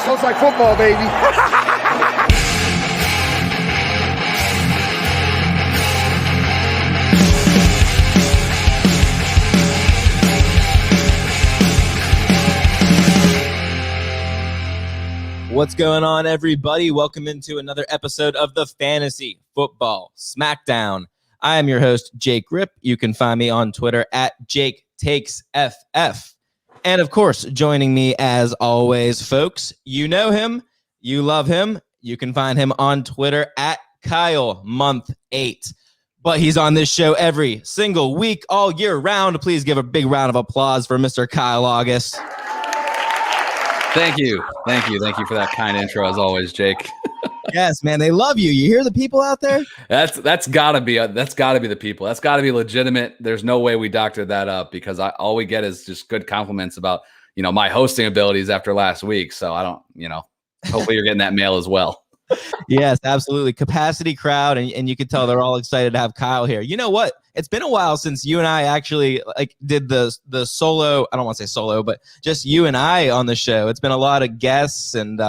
Looks like football, baby. What's going on, everybody? Welcome into another episode of the Fantasy Football Smackdown. I am your host, Jake Rip. You can find me on Twitter at JakeTakesFF. And of course, joining me as always, folks, you know him, you love him. You can find him on Twitter at KyleMonth8. But he's on this show every single week, all year round. Please give a big round of applause for Mr. Kyle August. Thank you for that kind intro, as always, Jake. Yes, man, they love you. You hear the people out there? That's gotta be the people. That's gotta be legitimate. There's no way we doctored that up, because all we get is just good compliments about my hosting abilities after last week. So I don't hopefully you're getting that mail as well. Yes, absolutely. Capacity crowd, and you can tell they're all excited to have Kyle here. You know what? It's been a while since you and I actually did the solo. I don't want to say solo, but just you and I on the show. It's been a lot of guests, and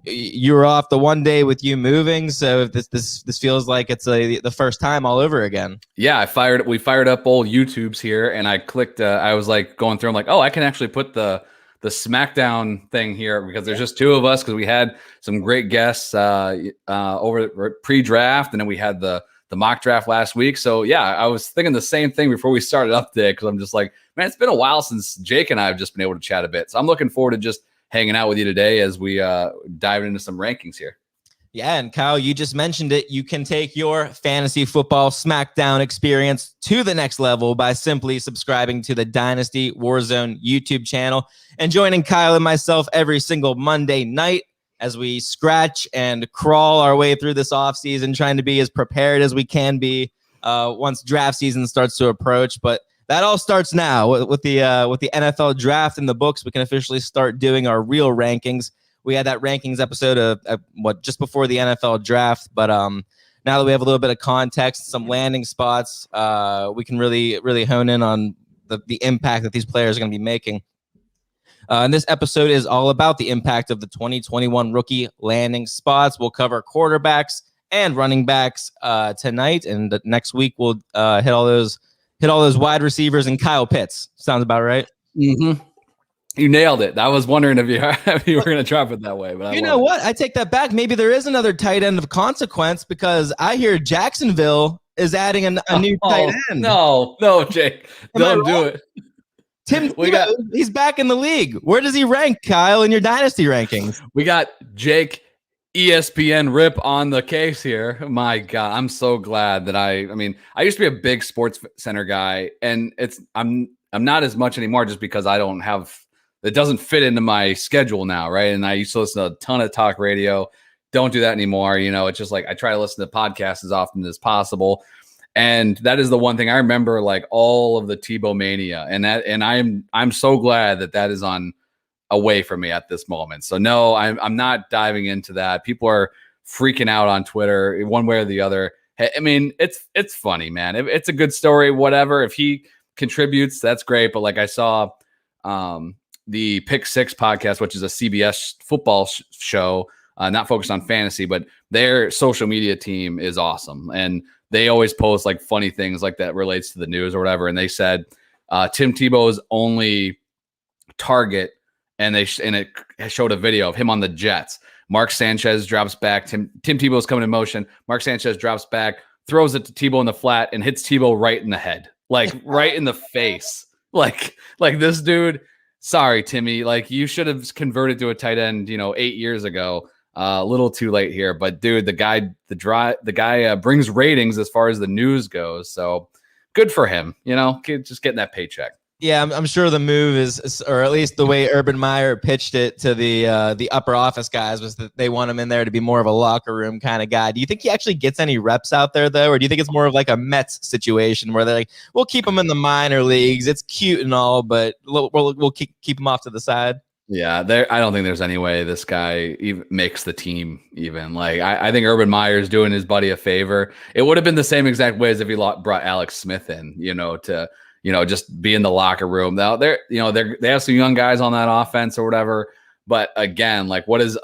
you were off the one day with you moving. So this feels like it's the first time all over again. Yeah, we fired up old YouTubes here, and I clicked. I was like going through. I'm like, oh, I can actually put the Smackdown thing here, because there's just two of us, because we had some great guests over pre-draft, and then we had the mock draft last week. So yeah, I was thinking the same thing before we started up today, because I'm just like, man, it's been a while since Jake and I have just been able to chat a bit. So I'm looking forward to just hanging out with you today as we dive into some rankings here. Yeah, and Kyle, you just mentioned it. You can take your fantasy football Smackdown experience to the next level by simply subscribing to the Dynasty Warzone YouTube channel and joining Kyle and myself every single Monday night as we scratch and crawl our way through this offseason, trying to be as prepared as we can be once draft season starts to approach. But that all starts now with the NFL draft in the books. We can officially start doing our real rankings. We had that rankings episode of just before the NFL draft, but now that we have a little bit of context, some landing spots, we can really hone in on the impact that these players are going to be making. And this episode is all about the impact of the 2021 rookie landing spots. We'll cover quarterbacks and running backs tonight, and next week we'll hit all those wide receivers and Kyle Pitts. Sounds about right. Mm-hmm. You nailed it. I was wondering if you were going to drop it that way. But you know what? I take that back. Maybe there is another tight end of consequence, because I hear Jacksonville is adding a new tight end. No, Jake. Don't do it. Tim Tebow, he's back in the league. Where does he rank, Kyle, in your dynasty rankings? We got Jake ESPN Rip on the case here. My God, I'm so glad that I used to be a big Sports Center guy, and I'm not as much anymore, just because I don't have. It doesn't fit into my schedule now, right? And I used to listen to a ton of talk radio. Don't do that anymore. It's just like I try to listen to podcasts as often as possible. And that is the one thing I remember, like all of the Tebow mania. And I'm so glad that is on away from me at this moment. So no, I'm not diving into that. People are freaking out on Twitter one way or the other. I mean, it's funny, man. It's a good story, whatever. If he contributes, that's great. But like I saw, the Pick Six podcast, which is a CBS football show, not focused on fantasy, but their social media team is awesome. And they always post like funny things like that relates to the news or whatever. And they said Tim Tebow's only target, and it showed a video of him on the Jets. Mark Sanchez drops back. Tim Tebow's coming in motion. Mark Sanchez drops back, throws it to Tebow in the flat, and hits Tebow right in the head, like right in the face. Like this dude. Sorry, Timmy. Like, you should have converted to a tight end, 8 years ago. A little too late here, but dude, the guy brings ratings as far as the news goes. So good for him. Just getting that paycheck. Yeah, I'm sure the move is, or at least the way Urban Meyer pitched it to the upper office guys, was that they want him in there to be more of a locker room kind of guy. Do you think he actually gets any reps out there, though? Or do you think it's more of like a Mets situation where they're like, we'll keep him in the minor leagues. It's cute and all, but we'll keep him off to the side? Yeah, I don't think there's any way this guy even makes the team even. Like, I think Urban Meyer's doing his buddy a favor. It would have been the same exact way as if he brought Alex Smith in, to just be in the locker room. Now they have some young guys on that offense or whatever, But again, like what is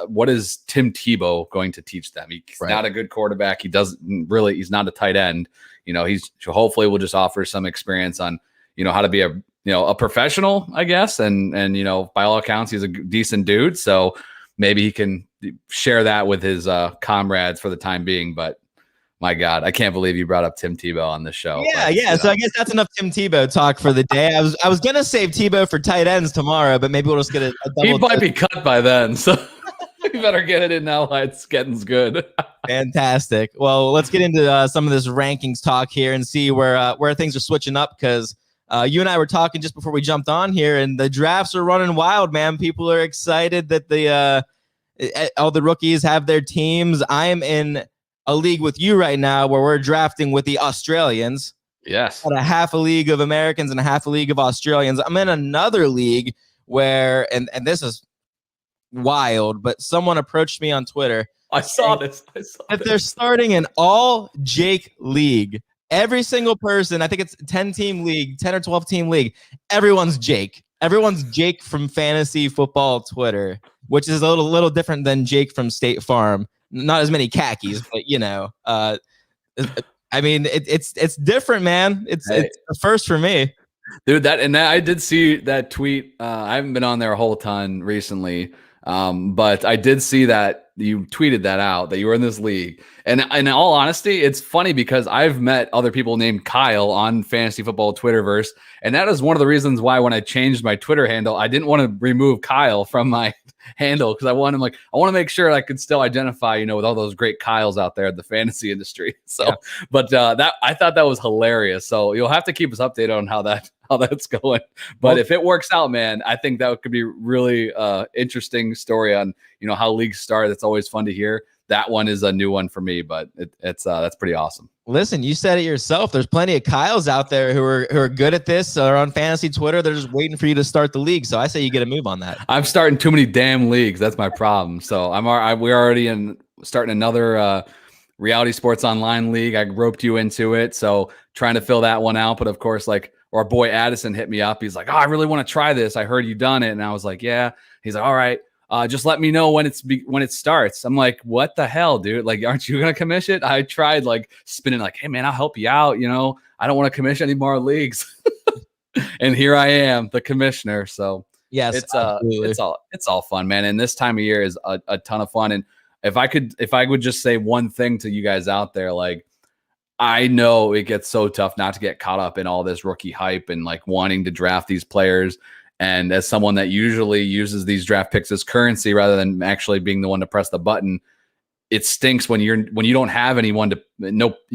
Tim Tebow going to teach them? He's not a good quarterback. He's not a tight end. He's hopefully will just offer some experience on, how to be a professional, I guess. And by all accounts, he's a decent dude. So maybe he can share that with his comrades for the time being. But my God, I can't believe you brought up Tim Tebow on the show. Yeah. So I guess that's enough Tim Tebow talk for the day. I was gonna save Tebow for tight ends tomorrow, but maybe we'll just get a double. He might be cut by then, so you better get it in now while it's getting good. Fantastic. Well, let's get into some of this rankings talk here and see where things are switching up, because you and I were talking just before we jumped on here, and the drafts are running wild, man. People are excited that all the rookies have their teams. I am in a league with you right now where we're drafting with the Australians. Yes. Got a half a league of Americans and a half a league of Australians. I'm in another league where, and this is wild, but someone approached me on Twitter. I saw this. They're starting an all Jake league. Every single person, I think it's 10-team league, 10 or 12-team league. Everyone's Jake. Everyone's Jake from Fantasy Football Twitter, which is a little different than Jake from State Farm. Not as many khakis, but I mean, it's different, man. It's the first for me, dude. That I did see that tweet. I haven't been on there a whole ton recently, but I did see that you tweeted that out, that you were in this league. And in all honesty, it's funny because I've met other people named Kyle on Fantasy Football Twitterverse, and that is one of the reasons why when I changed my Twitter handle, I didn't want to remove Kyle from my handle, because I want to make sure I could still identify, with all those great Kyles out there in the fantasy industry. So, yeah. But that I thought that was hilarious. So you'll have to keep us updated on how that's going. But if it works out, man, I think that could be really interesting story on how leagues start. That's always fun to hear. That one is a new one for me, but that's pretty awesome. Listen, you said it yourself. There's plenty of Kyles out there who are good at this, or on fantasy Twitter. They're just waiting for you to start the league. So I say you get a move on that. I'm starting too many damn leagues. That's my problem. So we're already starting another reality sports online league. I roped you into it, so trying to fill that one out. But of course, our boy Addison hit me up. He's like, "Oh, I really want to try this. I heard you done it," and I was like, "Yeah." He's like, "All right. Just let me know when it starts." I'm like, what the hell, dude? Like, aren't you going to commission it? I tried spinning hey man, I'll help you out. I don't want to commission any more leagues. And here I am, the commissioner. So yes, it's all fun, man. And this time of year is a ton of fun. And if I would just say one thing to you guys out there, I know it gets so tough not to get caught up in all this rookie hype and wanting to draft these players. And as someone that usually uses these draft picks as currency rather than actually being the one to press the button, it stinks when you don't have anyone you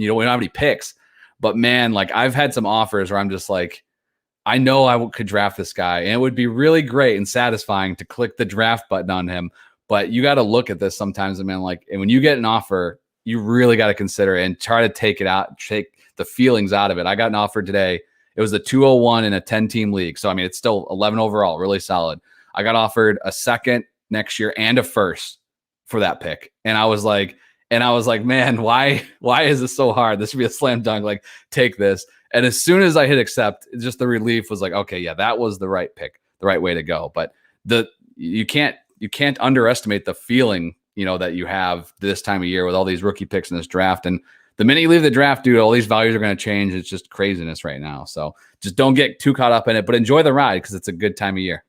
don't have any picks. But man, I've had some offers where I'm just I know I could draft this guy, and it would be really great and satisfying to click the draft button on him. But you got to look at this sometimes, man. And when you get an offer, you really got to consider it and try to take the feelings out of it. I got an offer today. It was a 201 in a 10-team league. So, I mean, it's still 11 overall, really solid. I got offered a second next year and a first for that pick. And I was like, man, why is this so hard? This should be a slam dunk. Take this. And as soon as I hit accept, just the relief was okay, yeah, that was the right pick, the right way to go. But you can't underestimate the feeling, that you have this time of year with all these rookie picks in this draft. And the minute you leave the draft, dude, all these values are going to change. It's just craziness right now. So just don't get too caught up in it, but enjoy the ride because it's a good time of year.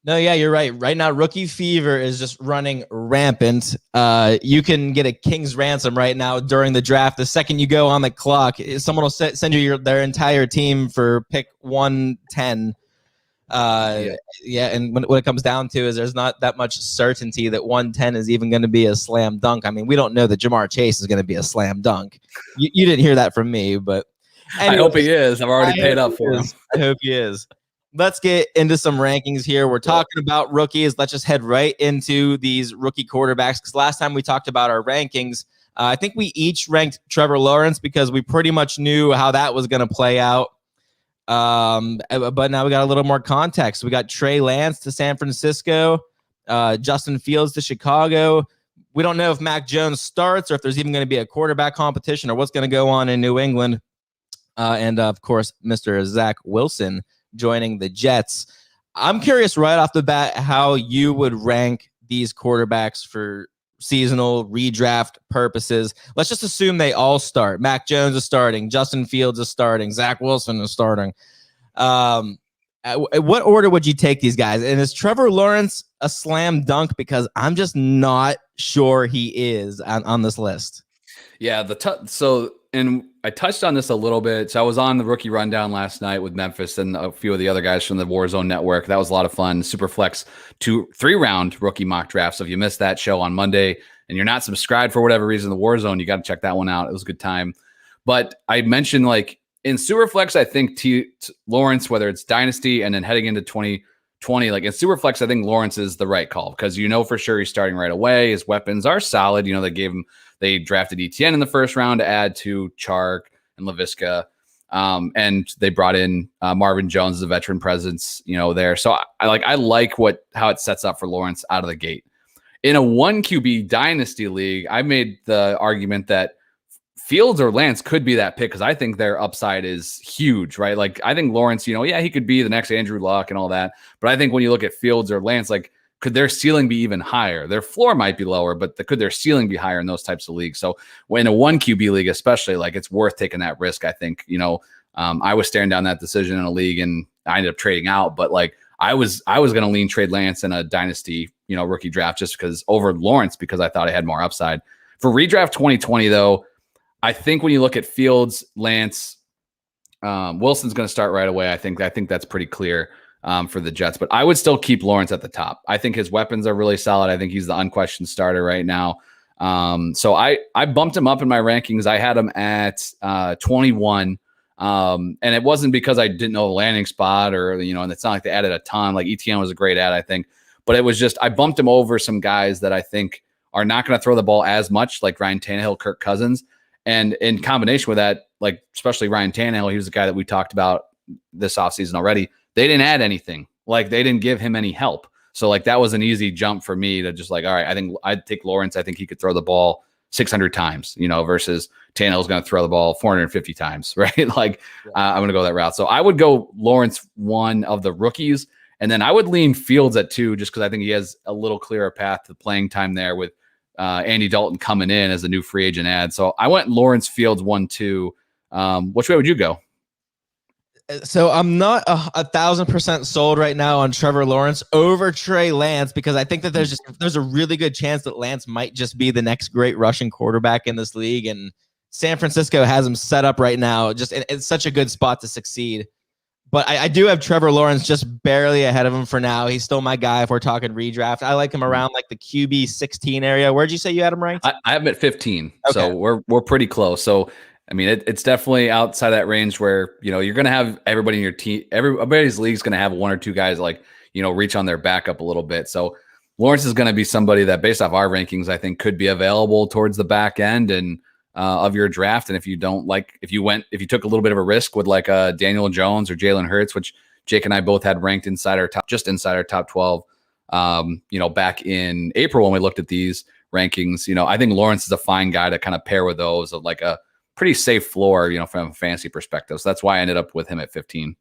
No, yeah, you're right. Right now, rookie fever is just running rampant. You can get a king's ransom right now during the draft. The second you go on the clock, someone will send you their entire team for pick 110. Yeah, and what it comes down to is there's not that much certainty that 110 is even going to be a slam dunk. I mean, we don't know that Jamar Chase is going to be a slam dunk. You didn't hear that from me, but anyways, I hope he is. I've already paid up for him. I hope he is. Let's get into some rankings here. We're talking about rookies. Let's just head right into these rookie quarterbacks, because last time we talked about our rankings, I think we each ranked Trevor Lawrence because we pretty much knew how that was going to play out. But now we got a little more context. We got Trey Lance to San Francisco, Justin Fields to Chicago. We don't know if Mac Jones starts or if there's even going to be a quarterback competition or what's going to go on in New England. And of course, Mr. Zach Wilson joining the Jets. I'm curious right off the bat how you would rank these quarterbacks for seasonal redraft purposes. Let's just assume they all start. Mac Jones is starting. Justin Fields is starting. Zach Wilson is starting. What order would you take these guys? And is Trevor Lawrence a slam dunk? Because I'm just not sure he is on this list. Yeah, and I touched on this a little bit. So I was on the rookie rundown last night with Memphis and a few of the other guys from the Warzone Network. That was a lot of fun. Superflex 3-round rookie mock draft. So if you missed that show on Monday and you're not subscribed for whatever reason, the Warzone, you got to check that one out. It was a good time. But I mentioned like in Superflex, I think Lawrence, whether it's Dynasty and then heading into 2020, like in Superflex, I think Lawrence is the right call because for sure he's starting right away. His weapons are solid. They drafted ETN in the first round to add to Chark and LaVisca. And they brought in Marvin Jones as a veteran presence, there. So I like how it sets up for Lawrence out of the gate. In a 1 QB dynasty league, I made the argument that Fields or Lance could be that pick because I think their upside is huge, right? Like I think Lawrence, he could be the next Andrew Luck and all that. But I think when you look at Fields or Lance, like could their ceiling be even higher? Their floor might be lower, but could their ceiling be higher in those types of leagues? So when a 1 QB league, especially, like it's worth taking that risk. I think, I was staring down that decision in a league and I ended up trading out, but like I was going to lean trade Lance in a dynasty, rookie draft just because over Lawrence, because I thought I had more upside. For redraft 2020 though, I think when you look at Fields, Lance, Wilson's going to start right away. I think that's pretty clear. For the Jets, but I would still keep Lawrence at the top. I think his weapons are really solid. I think he's the unquestioned starter right now. So I bumped him up in my rankings. I had him at 21. And it wasn't because I didn't know the landing spot and it's not like they added a ton. Like ETN was a great add, I think, but it was just, I bumped him over some guys that I think are not going to throw the ball as much, like Ryan Tannehill, Kirk Cousins. And in combination with that, like especially Ryan Tannehill, he was the guy that we talked about this offseason already. They didn't add anything. Like they didn't give him any help. So like that was an easy jump for me to just like, all right, I think I'd take Lawrence. I think he could throw the ball 600 times, versus Tannehill's going to throw the ball 450 times, right? Like I'm going to go that route. So I would go Lawrence 1 of the rookies. And then I would lean Fields at 2 just because I think he has a little clearer path to playing time there with Andy Dalton coming in as a new free agent ad. So I went Lawrence, Fields 1, 2. Which way would you go? So I'm not 1,000% sold right now on Trevor Lawrence over Trey Lance because I think that there's a really good chance that Lance might just be the next great rushing quarterback in this league, and San Francisco has him set up right now. Just it's such a good spot to succeed. But I do have Trevor Lawrence just barely ahead of him for now. He's still my guy if we're talking redraft. I like him around like the QB 16 area. Where'd you say you had him ranked? I have him at 15, okay. So we're pretty close. So. I mean, it's definitely outside that range where, you're going to have everybody in your team, everybody's league is going to have 1 or 2 guys like, reach on their backup a little bit. So Lawrence is going to be somebody that based off our rankings, I think could be available towards the back end and of your draft. And if you don't like, if you took a little bit of a risk with like Daniel Jones or Jalen Hurts, which Jake and I both had ranked inside our top 12, back in April when we looked at these rankings, I think Lawrence is a fine guy to kind of pair with those of like a pretty safe floor, from a fantasy perspective. So that's why I ended up with him at 15.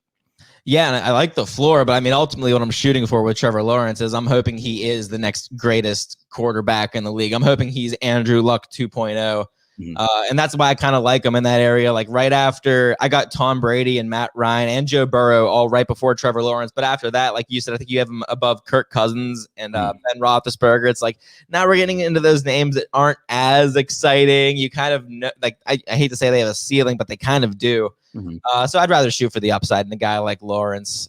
Yeah, and I like the floor, but I mean, ultimately what I'm shooting for with Trevor Lawrence is I'm hoping he is the next greatest quarterback in the league. I'm hoping he's Andrew Luck 2.0. Mm-hmm. And that's why I kind of like him in that area. Like right after I got Tom Brady and Matt Ryan and Joe Burrow all right before Trevor Lawrence. But after that, like you said, I think you have him above Kirk Cousins and Ben Roethlisberger. It's like now we're getting into those names that aren't as exciting. You kind of know, like I hate to say they have a ceiling, but they kind of do. Mm-hmm. So I'd rather shoot for the upside than a guy like Lawrence.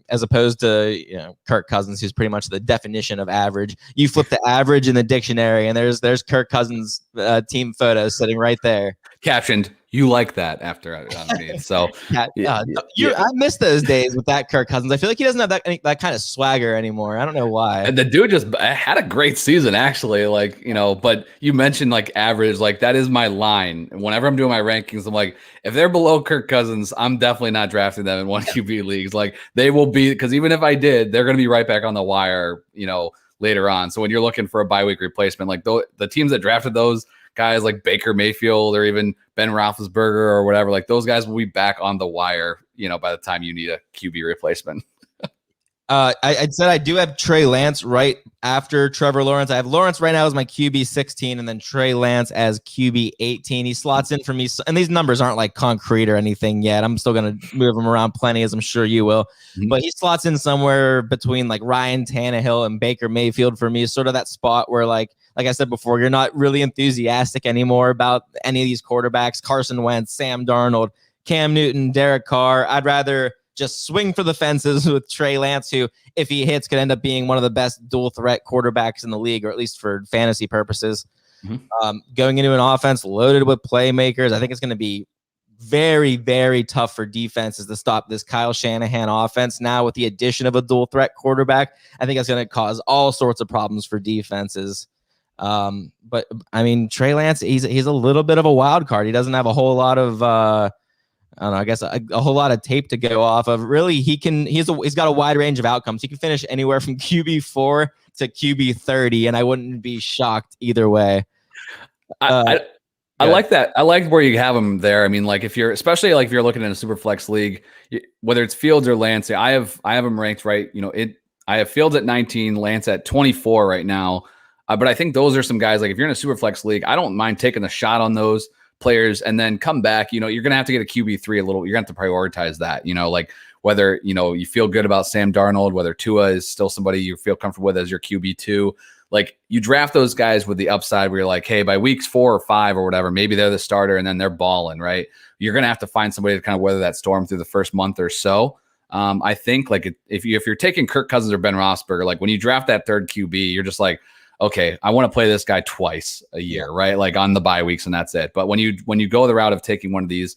As opposed to Kirk Cousins, who's pretty much the definition of average. You flip the average in the dictionary, and there's Kirk Cousins' team photo sitting right there, captioned. You like that after me. So I miss those days with that Kirk Cousins. I feel like he doesn't have that kind of swagger anymore. I don't know why. And the dude just had a great season, actually. Like, but you mentioned like average, like that is my line. And whenever I'm doing my rankings, I'm like, if they're below Kirk Cousins, I'm definitely not drafting them in 1 QB leagues. Like they will be, because even if I did, they're going to be right back on the wire, later on. So when you're looking for a bye week replacement, like the teams that drafted those guys like Baker Mayfield or even Ben Roethlisberger or whatever, like those guys will be back on the wire, by the time you need a QB replacement. I said I do have Trey Lance right after Trevor Lawrence. I have Lawrence right now as my QB 16, and then Trey Lance as QB 18. He slots in for me, and these numbers aren't like concrete or anything yet. I'm still gonna move him around plenty, as I'm sure you will. Mhm. But he slots in somewhere between like Ryan Tannehill and Baker Mayfield for me. Sort of that spot where like I said before, you're not really enthusiastic anymore about any of these quarterbacks: Carson Wentz, Sam Darnold, Cam Newton, Derek Carr. I'd rather just swing for the fences with Trey Lance, who, if he hits, could end up being one of the best dual threat quarterbacks in the league, or at least for fantasy purposes. Going into an offense loaded with playmakers, I think it's going to be very, very tough for defenses to stop this Kyle Shanahan offense. Now, with the addition of a dual threat quarterback, I think that's going to cause all sorts of problems for defenses. But I mean, Trey Lance, he's a little bit of a wild card. He doesn't have a whole lot of I don't know, I guess a whole lot of tape to go off of. Really, he's got a wide range of outcomes. He can finish anywhere from QB4 to QB30, and I wouldn't be shocked either way. I like that. I like where you have him there. I mean, like if you're looking in a super flex league, whether it's Fields or Lance, I have him ranked right. I have Fields at 19, Lance at 24 right now. But I think those are some guys, like if you're in a super flex league, I don't mind taking a shot on those players and then come back. You're going to have to get a QB3 a little. You're going to have to prioritize that, like whether, you feel good about Sam Darnold, whether Tua is still somebody you feel comfortable with as your QB2. Like you draft those guys with the upside where you're like, hey, by weeks 4 or 5 or whatever, maybe they're the starter and then they're balling, right? You're going to have to find somebody to kind of weather that storm through the first month or so. I think like if you're taking Kirk Cousins or Ben Roethlisberger, like when you draft that third QB, you're just like, okay, I want to play this guy twice a year, right? Like on the bye weeks, and that's it. But when you go the route of taking one of these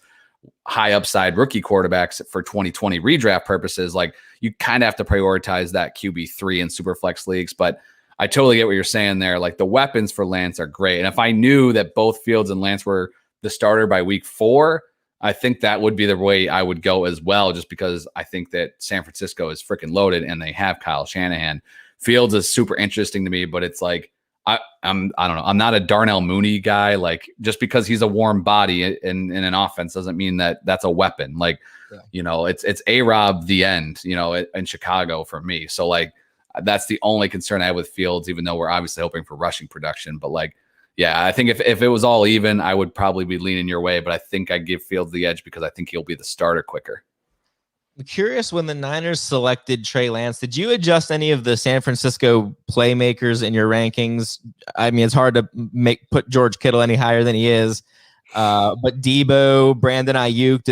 high upside rookie quarterbacks for 2020 redraft purposes, like you kind of have to prioritize that QB3 in super flex leagues. But I totally get what you're saying there. Like the weapons for Lance are great. And if I knew that both Fields and Lance were the starter by week 4, I think that would be the way I would go as well, just because I think that San Francisco is freaking loaded and they have Kyle Shanahan. Fields is super interesting to me, but it's like I don't know. I'm not a Darnell Mooney guy. Like just because he's a warm body in an offense doesn't mean that that's a weapon. Like it's A-Rob the end. In Chicago for me. So like that's the only concern I have with Fields, even though we're obviously hoping for rushing production. But like, yeah, I think if it was all even, I would probably be leaning your way. But I think I'd give Fields the edge because I think he'll be the starter quicker. I'm curious, when the Niners selected Trey Lance, did you adjust any of the San Francisco playmakers in your rankings? I mean, it's hard to put George Kittle any higher than he is. But Debo, Brandon Ayuk,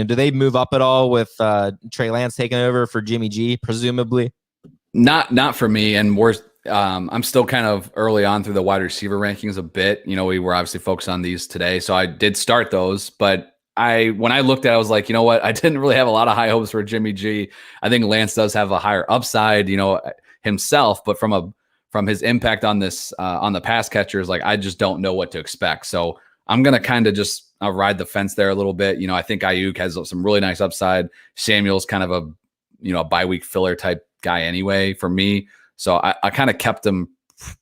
do they move up at all with Trey Lance taking over for Jimmy G, presumably? Not for me. And I'm still kind of early on through the wide receiver rankings a bit. We were obviously focused on these today, so I did start those, but when I looked at it, I was like, you know what? I didn't really have a lot of high hopes for Jimmy G. I think Lance does have a higher upside, himself, but from his impact on this, on the pass catchers, like I just don't know what to expect. So I'm going to kind of just ride the fence there a little bit. I think Ayuk has some really nice upside. Samuel's kind of a bye week filler type guy anyway for me. So I kind of kept him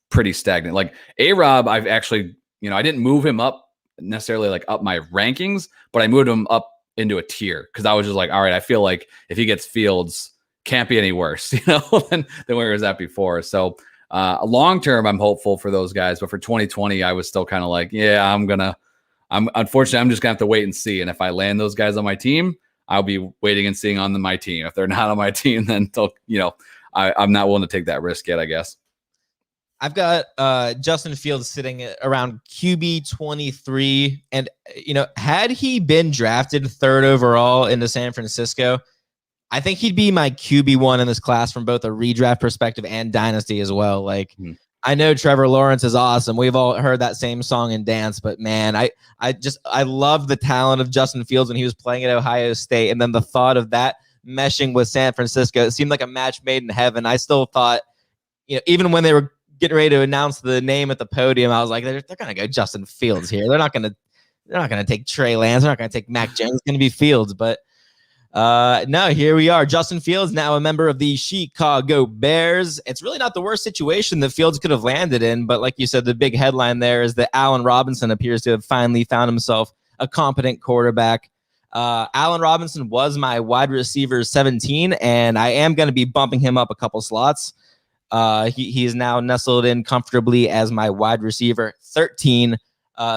pretty stagnant. Like A-Rob, I've actually, I didn't move him up necessarily like up my rankings, but I moved him up into a tier because I was just like, all right, I feel like if he gets Fields, can't be any worse, than where he was at before. So long term, I'm hopeful for those guys, but for 2020, I was still kind of like, yeah, unfortunately, I'm just gonna have to wait and see. And if I land those guys on my team, I'll be waiting and seeing on my team. If they're not on my team, then I'm not willing to take that risk yet, I guess. I've got Justin Fields sitting around QB 23. And, had he been drafted 3rd overall into San Francisco, I think he'd be my QB1 in this class from both a redraft perspective and dynasty as well. Like, I know Trevor Lawrence is awesome. We've all heard that same song and dance, but man, I love the talent of Justin Fields when he was playing at Ohio State. And then the thought of that meshing with San Francisco, it seemed like a match made in heaven. I still thought, even when they were getting ready to announce the name at the podium, I was like, they're going to go Justin Fields here. They're not going to take Trey Lance. They're not going to take Mac Jones. It's going to be Fields. But no, here we are. Justin Fields, now a member of the Chicago Bears. It's really not the worst situation that Fields could have landed in. But like you said, the big headline there is that Allen Robinson appears to have finally found himself a competent quarterback. Allen Robinson was my wide receiver 17, and I am going to be bumping him up a couple slots. He is now nestled in comfortably as my wide receiver 13,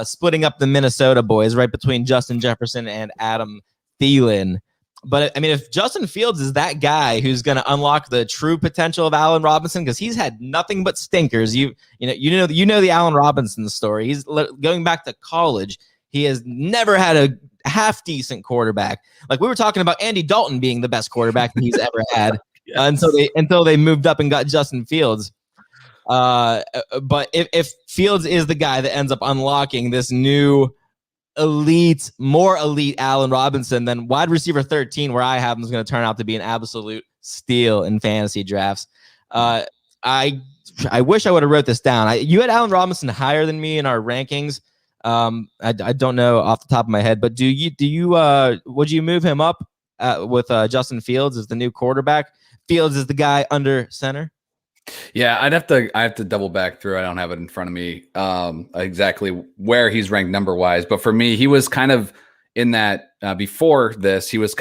splitting up the Minnesota boys right between Justin Jefferson and Adam Thielen. But I mean, if Justin Fields is that guy who's going to unlock the true potential of Allen Robinson, because he's had nothing but stinkers. You know the Allen Robinson story. He's going back to college. He has never had a half decent quarterback. Like we were talking about Andy Dalton being the best quarterback that he's ever had. Yes. Until they moved up and got Justin Fields. But if Fields is the guy that ends up unlocking this new more elite Allen Robinson, then wide receiver 13, where I have him, is going to turn out to be an absolute steal in fantasy drafts. I wish I would have wrote this down. You had Allen Robinson higher than me in our rankings. I don't know off the top of my head, but would you move him up with Justin Fields as the new quarterback? Fields is the guy under center. Yeah, I have to double back through. I don't have it in front of me exactly where he's ranked number wise, but for me, he was kind of in that before this. He was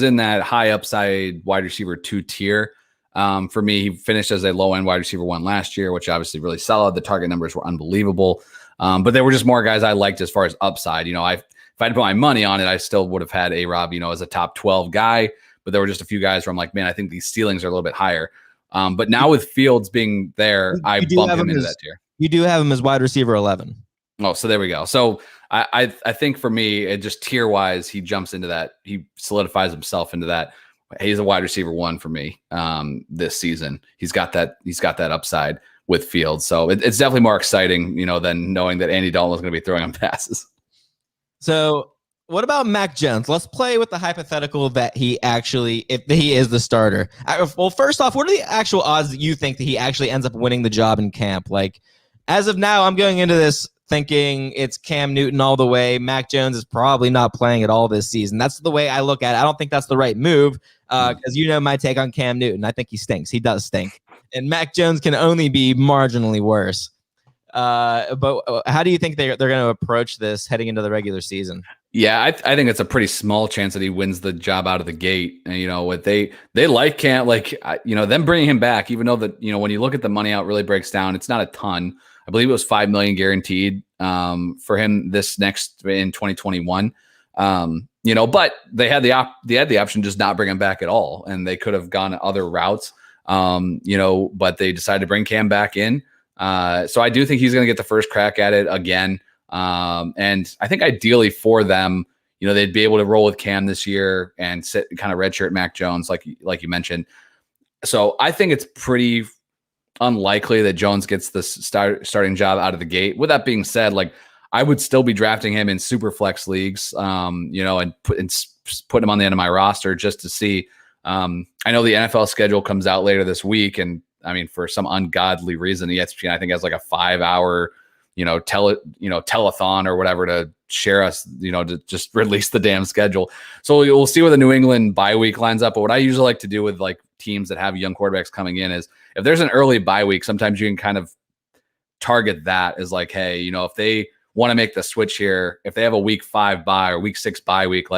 in that high upside wide receiver 2 tier. For me, he finished as a low end wide receiver 1 last year, which obviously really solid. The target numbers were unbelievable, but there were just more guys I liked as far as upside. If I had put my money on it, I still would have had A-Rob, as a top 12 guy. But there were just a few guys where I'm like, man, I think these ceilings are a little bit higher. But now with Fields being there, I bump him into that tier. You do have him as wide receiver 11. Oh, so there we go. So I think for me, it just tier wise, he jumps into that. He solidifies himself into that. He's a wide receiver 1 for me this season. He's got that upside with Fields. So it's definitely more exciting, than knowing that Andy Dalton was going to be throwing him passes. So what about Mac Jones? Let's play with the hypothetical that if he is the starter. Well, first off, what are the actual odds that you think that he actually ends up winning the job in camp? Like, as of now, I'm going into this thinking it's Cam Newton all the way. Mac Jones is probably not playing at all this season. That's the way I look at it. I don't think that's the right move because my take on Cam Newton. I think he stinks. He does stink. And Mac Jones can only be marginally worse. But how do you think they're going to approach this heading into the regular season? Yeah, I think it's a pretty small chance that he wins the job out of the gate. And what they like Cam, them bringing him back, even though that when you look at the money out, it really breaks down. It's not a ton. I believe it was $5 million guaranteed for him this next in 2021. But they had the option to just not bring him back at all, and they could have gone other routes. But they decided to bring Cam back in. So I do think he's going to get the first crack at it again. And I think ideally for them, they'd be able to roll with Cam this year and sit kind of redshirt Mac Jones, like you mentioned. So I think it's pretty unlikely that Jones gets the starting job out of the gate. With that being said, I would still be drafting him in super flex leagues, and put him on the end of my roster just to see. I know the NFL schedule comes out later this week, and I mean, for some ungodly reason, ESPN I think has like a 5-hour, telethon or whatever to share us, to just release the damn schedule. So we'll see where the New England bye week lines up. But what I usually like to do with teams that have young quarterbacks coming in is if there's an early bye week, sometimes you can kind of target that as hey, if they want to make the switch here, if they have a week 5 bye or week 6 bye week,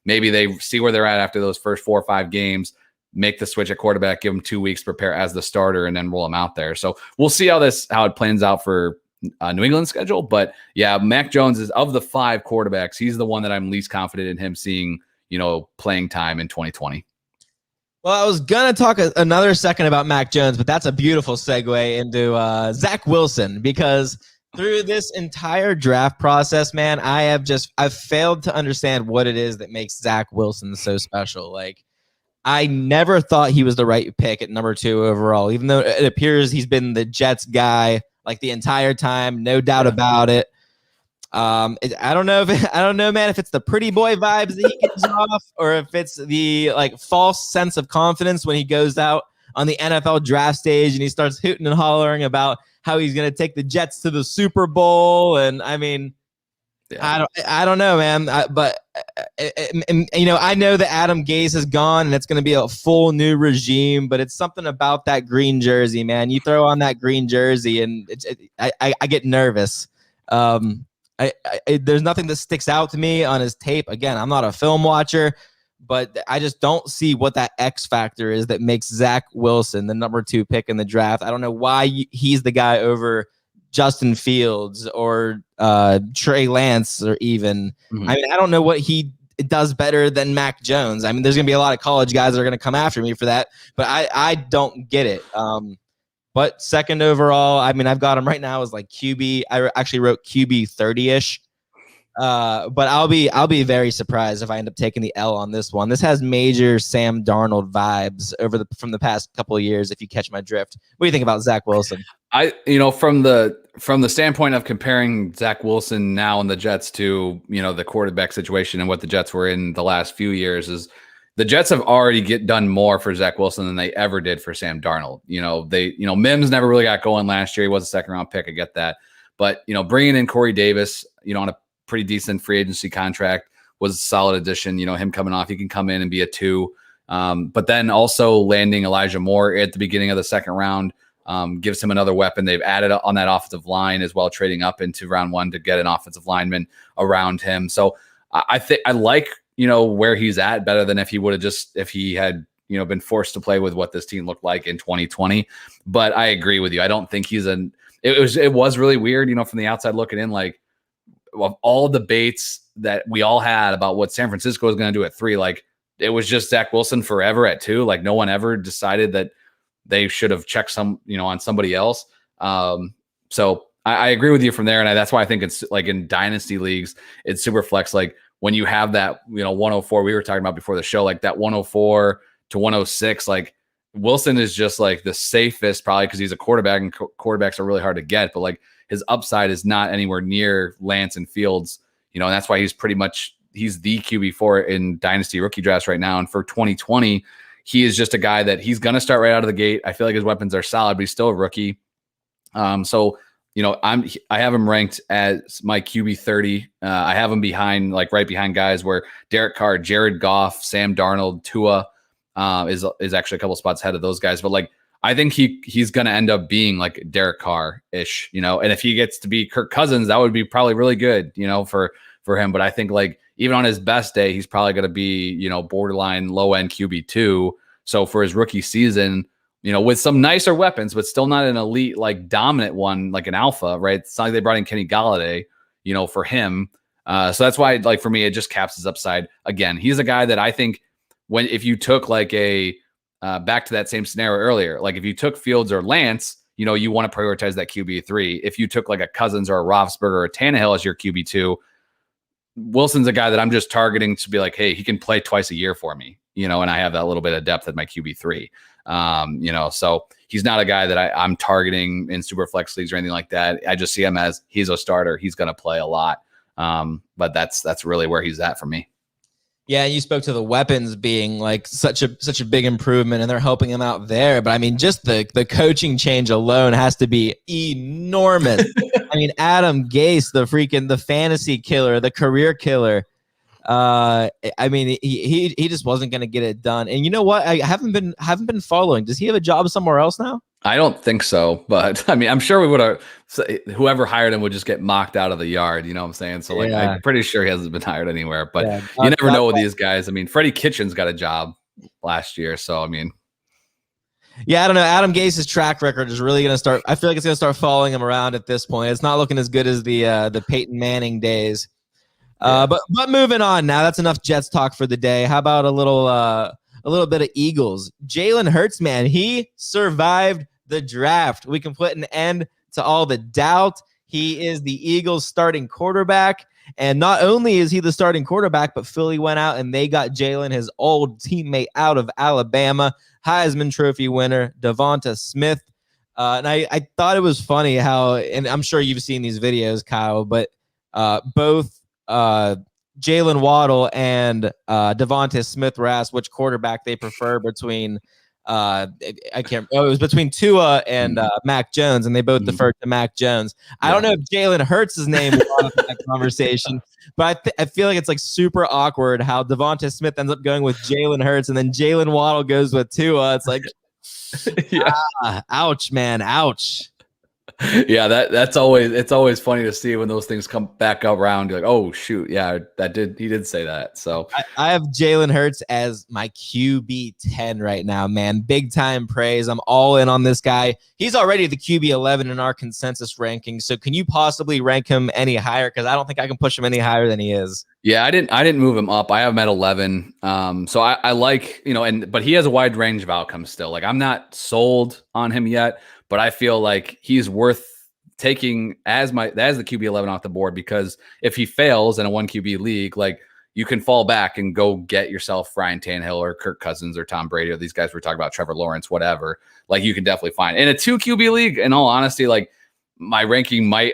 maybe they see where they're at after those first 4 or 5 games, make the switch at quarterback, give them 2 weeks to prepare as the starter, and then roll them out there. So we'll see how it plans out for New England schedule. But yeah, Mac Jones is, of the 5 quarterbacks, he's the one that I'm least confident in him seeing, playing time in 2020. Well, I was going to talk another second about Mac Jones, but that's a beautiful segue into Zach Wilson, because through this entire draft process, man, I've failed to understand what it is that makes Zach Wilson so special. I never thought he was the right pick at number 2 overall, even though it appears he's been the Jets guy the entire time, no doubt about it. I don't know, man, if it's the pretty boy vibes that he gives off, or if it's the false sense of confidence when he goes out on the NFL draft stage and he starts hooting and hollering about how he's going to take the Jets to the Super Bowl. And I mean, yeah. I don't know, man. But I know that Adam Gase is gone, and it's going to be a full new regime. But it's something about that green jersey, man. You throw on that green jersey, and I get nervous. There's nothing that sticks out to me on his tape. Again, I'm not a film watcher, but I just don't see what that X factor is that makes Zach Wilson the number 2 pick in the draft. I don't know why he's the guy over Justin Fields or Trey Lance or even. I mean, I don't know what he does better than Mac Jones. I mean, there's going to be a lot of college guys that are going to come after me for that, but I don't get it. But second overall, I mean, I've got him right now as like QB. I actually wrote QB 30-ish. But I'll be very surprised if I end up taking the L on this one. This has major Sam Darnold vibes from the past couple of years, if you catch my drift. What do you think about Zach Wilson? From the standpoint of comparing Zach Wilson now in the Jets to, the quarterback situation and what the Jets were in the last few years, is the Jets have already done more for Zach Wilson than they ever did for Sam Darnold. Mims never really got going last year. He was a second round pick. I get that. But, bringing in Corey Davis, on a pretty decent free agency contract was a solid addition. Him coming off, he can come in and be a 2. But then also landing Elijah Moore at the beginning of the second round gives him another weapon. They've added on that offensive line as well, trading up into round 1 to get an offensive lineman around him. So I think I like, where he's at better than if he had, been forced to play with what this team looked like in 2020. But I agree with you. I don't think it was really weird, from the outside looking in, like, of all the debates that we all had about what San Francisco was going to do at 3, like, it was just Zach Wilson forever at 2. Like, no one ever decided that they should have checked on somebody else. So I agree with you from there. And that's why I think it's like in dynasty leagues, it's super flex. Like when you have that, 104 we were talking about before the show, like that 104 to 106, like Wilson is just like the safest probably because he's a quarterback and quarterbacks are really hard to get, but like his upside is not anywhere near Lance and Fields, and that's why he's the QB4 in dynasty rookie drafts right now. And for 2020, he is just a guy that he's going to start right out of the gate. I feel like his weapons are solid, but he's still a rookie. So I have him ranked as my QB 30. I have him right behind guys where Derek Carr, Jared Goff, Sam Darnold, Tua is actually a couple spots ahead of those guys. But like, I think he's going to end up being like Derek Carr-ish, and if he gets to be Kirk Cousins, that would be probably really good, for him. But I think like even on his best day, he's probably going to be, borderline low end QB2. So for his rookie season, with some nicer weapons, but still not an elite, like dominant one, like an alpha, right? It's not like they brought in Kenny Galladay, for him. So that's why, like, for me, it just caps his upside. Again, he's a guy that I think if you took like back to that same scenario earlier, like if you took Fields or Lance, you want to prioritize that QB3. If you took like a Cousins or a Roethlisberger or a Tannehill as your QB2, Wilson's a guy that I'm just targeting to be like, hey, he can play twice a year for me, and I have that little bit of depth at my QB3. So he's not a guy that I'm targeting in super flex leagues or anything like that. I just see him as he's a starter. He's going to play a lot. But that's really where he's at for me. Yeah, you spoke to the weapons being like such a big improvement, and they're helping him out there. But I mean, just the coaching change alone has to be enormous. I mean, Adam Gase, the fantasy killer, the career killer. I mean, he just wasn't going to get it done. And you know what? I haven't been following. Does he have a job somewhere else now? I don't think so, but I mean, I'm sure we would have. Whoever hired him would just get mocked out of the yard. You know what I'm saying? So, like, I'm pretty sure he hasn't been hired anywhere. But you never know with these guys. I mean, Freddie Kitchens got a job last year, so I mean, yeah, I don't know. Adam Gase's track record is really going to start. I feel like it's going to start following him around at this point. It's not looking as good as the Peyton Manning days. But moving on now. That's enough Jets talk for the day. How about a little bit of Eagles? Jalen Hurts, man, he survived the draft. We can put an end to all the doubt. He is the Eagles starting quarterback. And not only is he the starting quarterback, but Philly went out and they got Jalen, his old teammate out of Alabama, Heisman Trophy winner, Devonta Smith. And I thought it was funny how, and I'm sure you've seen these videos, Kyle, but both Jalen Waddle and Devonta Smith were asked which quarterback they prefer between it was between Tua and Mac Jones, and they both deferred to Mac Jones. I don't know if Jalen Hurts' name was on that conversation, but I feel like it's like super awkward how Devonta Smith ends up going with Jalen Hurts, and then Jalen Waddle goes with Tua. It's like, ouch, man, ouch. Yeah, that's always, it's always funny to see when those things come back around. You're like, oh shoot, yeah, he did say that. So I have Jalen Hurts as my QB 10 right now, man. Big time praise. I'm all in on this guy. He's already the QB 11 in our consensus ranking. So can you possibly rank him any higher? Because I don't think I can push him any higher than he is. yeah, I didn't move him up. I have him at 11. So I like, but he has a wide range of outcomes still. Like, I'm not sold on him yet, but I feel like he's worth taking as the QB 11 off the board, because if he fails in a 1 QB league, like, you can fall back and go get yourself Ryan Tannehill or Kirk Cousins or Tom Brady or these guys we're talking about, Trevor Lawrence, whatever. Like, you can definitely find in a 2 QB league. In all honesty, like, my ranking may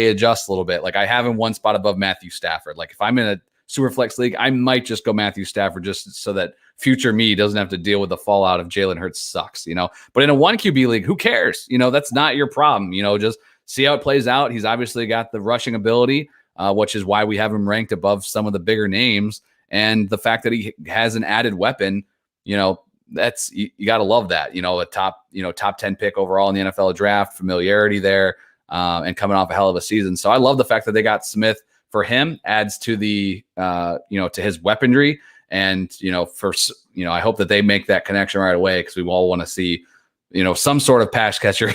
adjust a little bit. Like, I have him one spot above Matthew Stafford. Like, if I'm in a super flex league, I might just go Matthew Stafford just so that future me doesn't have to deal with the fallout of Jalen Hurts sucks, But in a 1 QB league, who cares? That's not your problem. Just see how it plays out. He's obviously got the rushing ability, which is why we have him ranked above some of the bigger names. And the fact that he has an added weapon, that's, you got to love that, a top 10 pick overall in the NFL draft, familiarity there, and coming off a hell of a season. So I love the fact that they got Smith for him, adds to the, to his weaponry. And, I hope that they make that connection right away, because we all want to see, some sort of pass catcher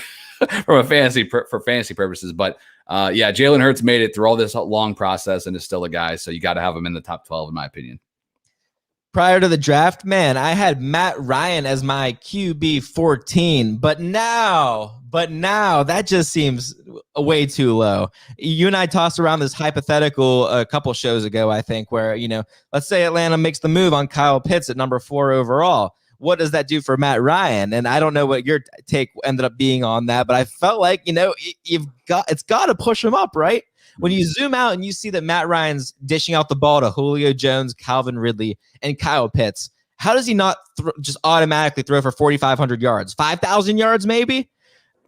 for fantasy purposes. But yeah, Jalen Hurts made it through all this long process and is still a guy. So you got to have him in the top 12, in my opinion. Prior to the draft, man, I had Matt Ryan as my QB 14, but now that just seems way too low. You and I tossed around this hypothetical a couple shows ago, I think, where, let's say Atlanta makes the move on Kyle Pitts at number 4 overall. What does that do for Matt Ryan? And I don't know what your take ended up being on that, but I felt like, it's got to push him up, right? When you zoom out and you see that Matt Ryan's dishing out the ball to Julio Jones, Calvin Ridley, and Kyle Pitts, how does he not just automatically throw for 4,500 yards, 5,000 yards maybe?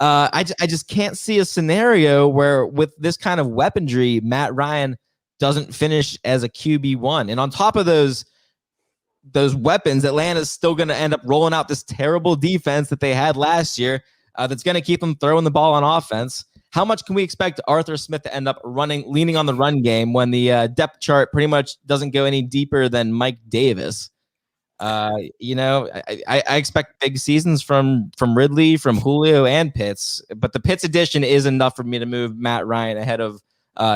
I just can't see a scenario where, with this kind of weaponry, Matt Ryan doesn't finish as a QB1. And on top of those weapons, Atlanta's still going to end up rolling out this terrible defense that they had last year, that's going to keep them throwing the ball on offense. How much can we expect Arthur Smith to end up leaning on the run game when the depth chart pretty much doesn't go any deeper than Mike Davis? I expect big seasons from Ridley, from Julio, and Pitts, but the Pitts addition is enough for me to move Matt Ryan ahead of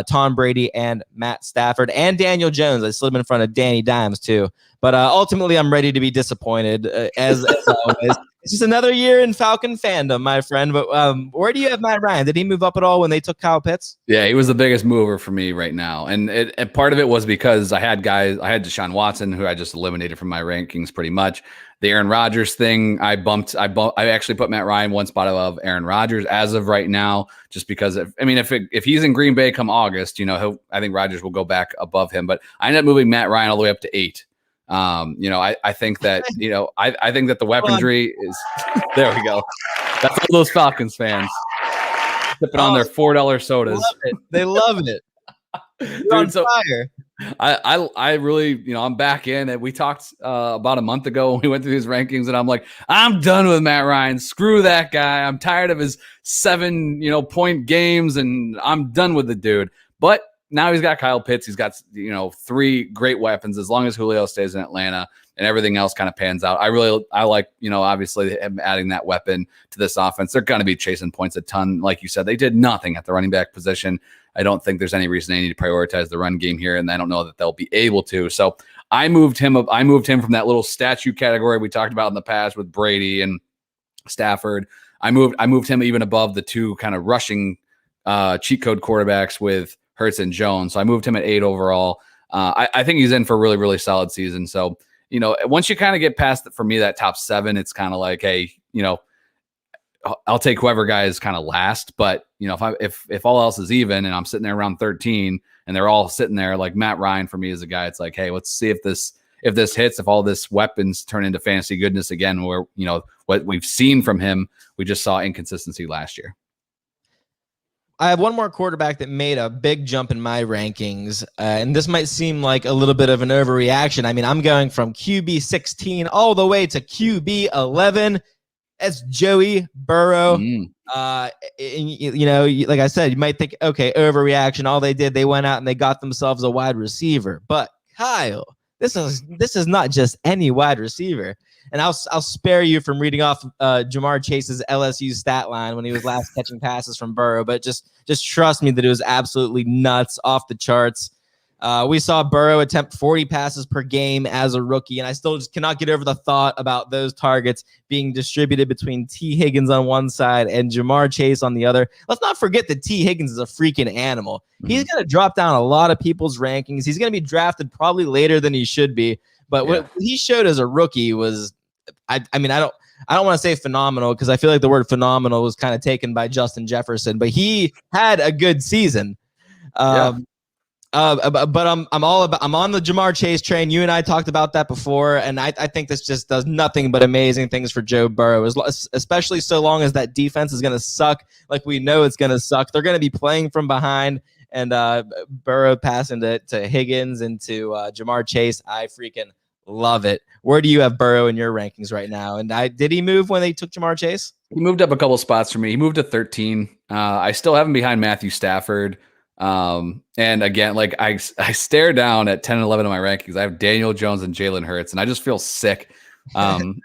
Tom Brady and Matt Stafford and Daniel Jones. I slid him in front of Danny Dimes too, but ultimately I'm ready to be disappointed as always. It's just another year in Falcon fandom, my friend. But where do you have Matt Ryan? Did he move up at all when they took Kyle Pitts? Yeah, he was the biggest mover for me right now. And part of it was because I had Deshaun Watson, who I just eliminated from my rankings pretty much. The Aaron Rodgers thing, I actually put Matt Ryan one spot above Aaron Rodgers as of right now, just because if he's in Green Bay come August, I think Rodgers will go back above him. But I ended up moving Matt Ryan all the way up to 8. I think that, I think that the weaponry is, there we go. That's all those Falcons fans sipping on their $4 sodas. They love it. You're on fire. I really, I'm back in, and we talked about a month ago when we went through these rankings, and I'm like, I'm done with Matt Ryan. Screw that guy. I'm tired of his 7, point games, and I'm done with the dude. But now he's got Kyle Pitts. He's got, 3 great weapons as long as Julio stays in Atlanta and everything else kind of pans out. I like, obviously him adding that weapon to this offense. They're going to be chasing points a ton. Like you said, they did nothing at the running back position. I don't think there's any reason they need to prioritize the run game here, and I don't know that they'll be able to. So I moved him from that little statue category we talked about in the past with Brady and Stafford. I moved him even above the 2 kind of rushing cheat code quarterbacks with Hurts and Jones. So I moved him at 8 overall. I think he's in for a really, really solid season. So, once you kind of get past, for me, that top 7, it's kind of like, hey, I'll take whoever guy is kind of last. But, if all else is even and I'm sitting there around 13 and they're all sitting there, like Matt Ryan for me is a guy, it's like, hey, let's see if this hits, if all this weapons turn into fantasy goodness again, where, what we've seen from him, we just saw inconsistency last year. I have one more quarterback that made a big jump in my rankings, and this might seem like a little bit of an overreaction. I mean, I'm going from QB 16 all the way to QB 11, It's Joey Burrow. Mm. Like I said, you might think, okay, overreaction. All they did, they went out and they got themselves a wide receiver. But Kyle, this is not just any wide receiver. And I'll spare you from reading off Jamar Chase's LSU stat line when he was last catching passes from Burrow. But just trust me that it was absolutely nuts, off the charts. We saw Burrow attempt 40 passes per game as a rookie, and I still just cannot get over the thought about those targets being distributed between T. Higgins on one side and Jamar Chase on the other. Let's not forget that T. Higgins is a freaking animal. He's going to drop down a lot of people's rankings. He's going to be drafted probably later than he should be, but what he showed as a rookie was, I don't want to say phenomenal, because I feel like the word phenomenal was kind of taken by Justin Jefferson, but he had a good season. But I'm on the Jamar Chase train. You and I talked about that before, and I think this just does nothing but amazing things for Joe Burrow, especially so long as that defense is going to suck like we know it's going to suck. They're going to be playing from behind, and Burrow passing to Higgins and to Jamar Chase. I freaking love it. Where do you have Burrow in your rankings right now? And did he move when they took Jamar Chase? He moved up a couple spots for me. He moved to 13. I still have him behind Matthew Stafford. And again, like I stare down at 10 and 11 of my rankings. I have Daniel Jones and Jalen Hurts, and I just feel sick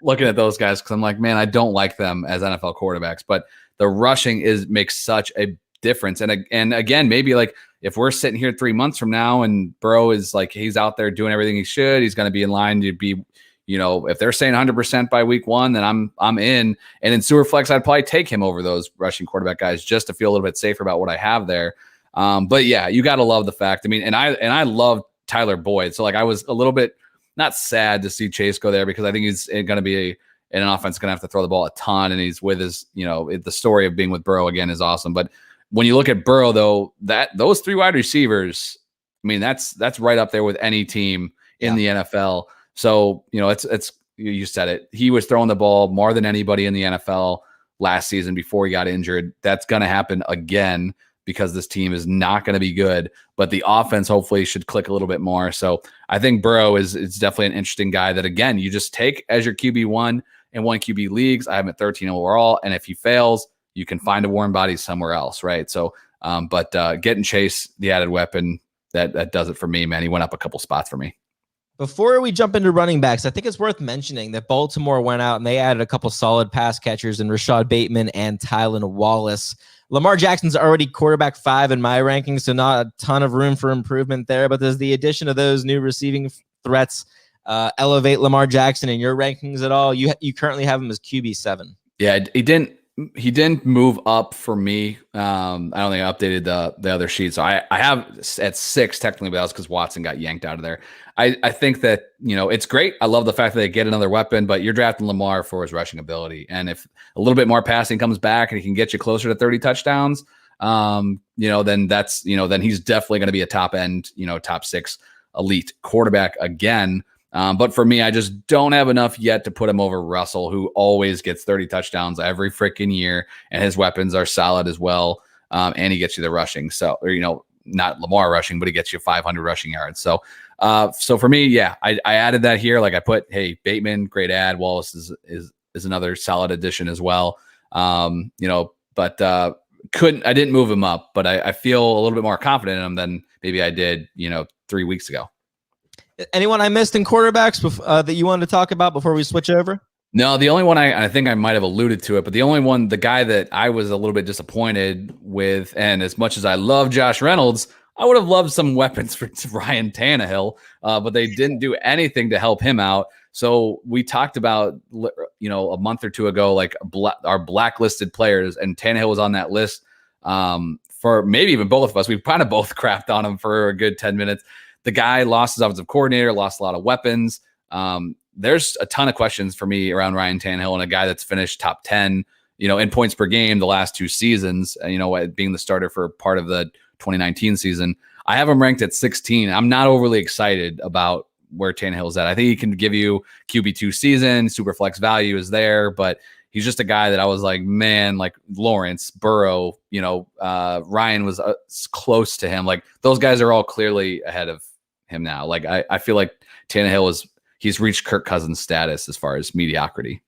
looking at those guys, because I'm like, man, I don't like them as NFL quarterbacks. But the rushing makes such a difference. And again, maybe like if we're sitting here 3 months from now and Burrow is like, he's out there doing everything he should, he's going to be in line to be, if they're saying 100% by week 1, then I'm in. And in Superflex, I'd probably take him over those rushing quarterback guys just to feel a little bit safer about what I have there. But yeah, you got to love the fact. I mean, and I love Tyler Boyd. So like I was a little bit not sad to see Chase go there, because I think he's going to be in an offense going to have to throw the ball a ton, and he's with his, the story of being with Burrow again is awesome. But when you look at Burrow though, those 3 wide receivers, I mean, that's right up there with any team in the NFL. So, it's you said it. He was throwing the ball more than anybody in the NFL last season before he got injured. That's going to happen again, because this team is not going to be good, but the offense hopefully should click a little bit more. So I think Burrow is definitely an interesting guy that, again, you just take as your QB1 in 1 QB leagues. I have him at 13 overall. And if he fails, you can find a warm body somewhere else. Right. So, but getting Chase, the added weapon, that does it for me, man. He went up a couple spots for me. Before we jump into running backs, I think it's worth mentioning that Baltimore went out and they added a couple solid pass catchers in Rashad Bateman and Tylan Wallace. Lamar Jackson's already quarterback 5 in my rankings, so not a ton of room for improvement there. But does the addition of those new receiving threats elevate Lamar Jackson in your rankings at all? You currently have him as QB7. Yeah, he didn't move up for me. I don't think I updated the other sheet, so I have at 6 technically, but that was because Watson got yanked out of there. I think that, it's great. I love the fact that they get another weapon, but you're drafting Lamar for his rushing ability. And if a little bit more passing comes back and he can get you closer to 30 touchdowns, then that's, then he's definitely going to be a top end, top 6 elite quarterback again. But for me, I just don't have enough yet to put him over Russell, who always gets 30 touchdowns every freaking year, and his weapons are solid as well. And he gets you the rushing. So, not Lamar rushing, but he gets you 500 rushing yards. So for me, yeah, I added that here. Like I put, hey, Bateman, great add. Wallace is another solid addition as well. But I didn't move him up, but I feel a little bit more confident in him than maybe I did, 3 weeks ago. Anyone I missed in quarterbacks that you wanted to talk about before we switch over? No, the only one I think I might have alluded to it, but the guy that I was a little bit disappointed with, and as much as I love Josh Reynolds, I would have loved some weapons for Ryan Tannehill, but they didn't do anything to help him out. So we talked about, a month or two ago, like our blacklisted players, and Tannehill was on that list for maybe even both of us. We kind of both crapped on him for a good 10 minutes. The guy lost his offensive coordinator, lost a lot of weapons. There's a ton of questions for me around Ryan Tannehill, and a guy that's finished top 10, in points per game the last 2 seasons, being the starter for part of the 2019 season. I have him ranked at 16. I'm not overly excited about where Tannehill's at. I think he can give you QB2 season, super flex value is there, but he's just a guy that I was like, man, like Lawrence, Burrow, Ryan was close to him. Like those guys are all clearly ahead of him now. Like I feel like Tannehill he's reached Kirk Cousins status as far as mediocrity.